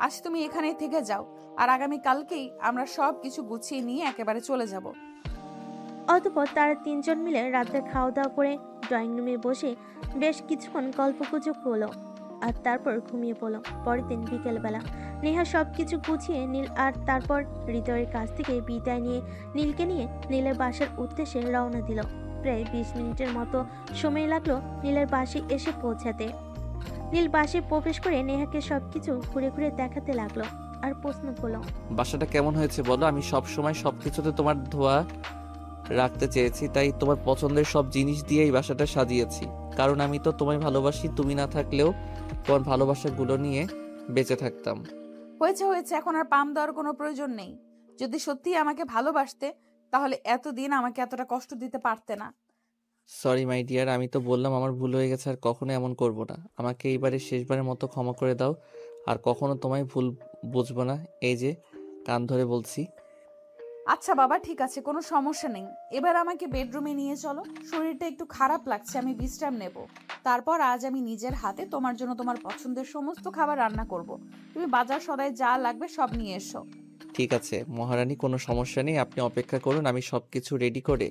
আজ তুমি এখানেই থেকে যাও, আর আগামী কালকেই আমরা সব কিছু গুছিয়ে নিয়ে একেবারে চলে যাব। অতঃপর তারা তিনজন মিলে রাতে খাওয়া দাওয়া করে ড্রয়িং রুমে বসে বেশ কিছুক্ষণ গল্পগুজব হলো আর তারপর ঘুমিয়ে পড়ল। পরের দিন বিকেলবেলা নেহা সব কিছু গুছিয়ে নীল আর তারপর হৃদয়ের কাছ থেকে বিদায় নিয়ে নীলকে নিয়ে নীলের বাসার উদ্দেশ্যে রওনা দিল। প্রায় 20 মিনিটের মতো সময় লাগলো নীলের বাসে এসে পৌঁছাতে। নীল বাসে প্রবেশ করে নেহাকে সবকিছু ঘুরে ঘুরে দেখাতে লাগলো আর প্রশ্ন করলো, বাসাটা কেমন হয়েছে বলো? আমি সব সময় সবকিছুতে তোমার ধোয়া রাখতে চেয়েছি, তাই তোমার পছন্দের সব জিনিস দিয়ে এই বাসাটা সাজিয়েছি, কারণ আমি তো তোমায় ভালোবাসি। তুমি না থাকলেও তোমার ভালোবাসাগুলো নিয়ে বেঁচে থাকতাম। হয়েছে হয়েছে, এখন আর পাম দেওয়ার কোনো প্রয়োজন নেই। যদি সত্যি আমাকে ভালোবাসতে তাহলে এতদিন আমাকে এতটা কষ্ট দিতে পারতে না। সরি মাই ডিয়ার, আমি তো বললাম আমার ভুল হয়ে গেছে, আর কখনো এমন করব না। আমাকে এইবারে শেষবারের মতো ক্ষমা করে দাও, আর কখনো তোমায় ভুল বুঝবো না। এই যে কান ধরে বলছি। আচ্ছা বাবা, ঠিক আছে, কোনো সমস্যা নেই। এবার আমাকে বেডরুমে নিয়ে চলো। শরীরটা একটু খারাপ লাগছে, আমি বিশ্রাম নেব। তারপর আজ আমি নিজের হাতে তোমার জন্য তোমার পছন্দের সমস্ত খাবার রান্না করব। তুমি বাজার সদাই যা লাগবে সব নিয়ে এসো। ঠিক আছে মহারানী, কোনো সমস্যা নেই। আপনি অপেক্ষা করুন, আমি সব কিছু রেডি করে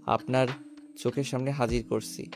আপনার চোখের সামনে হাজির করছি।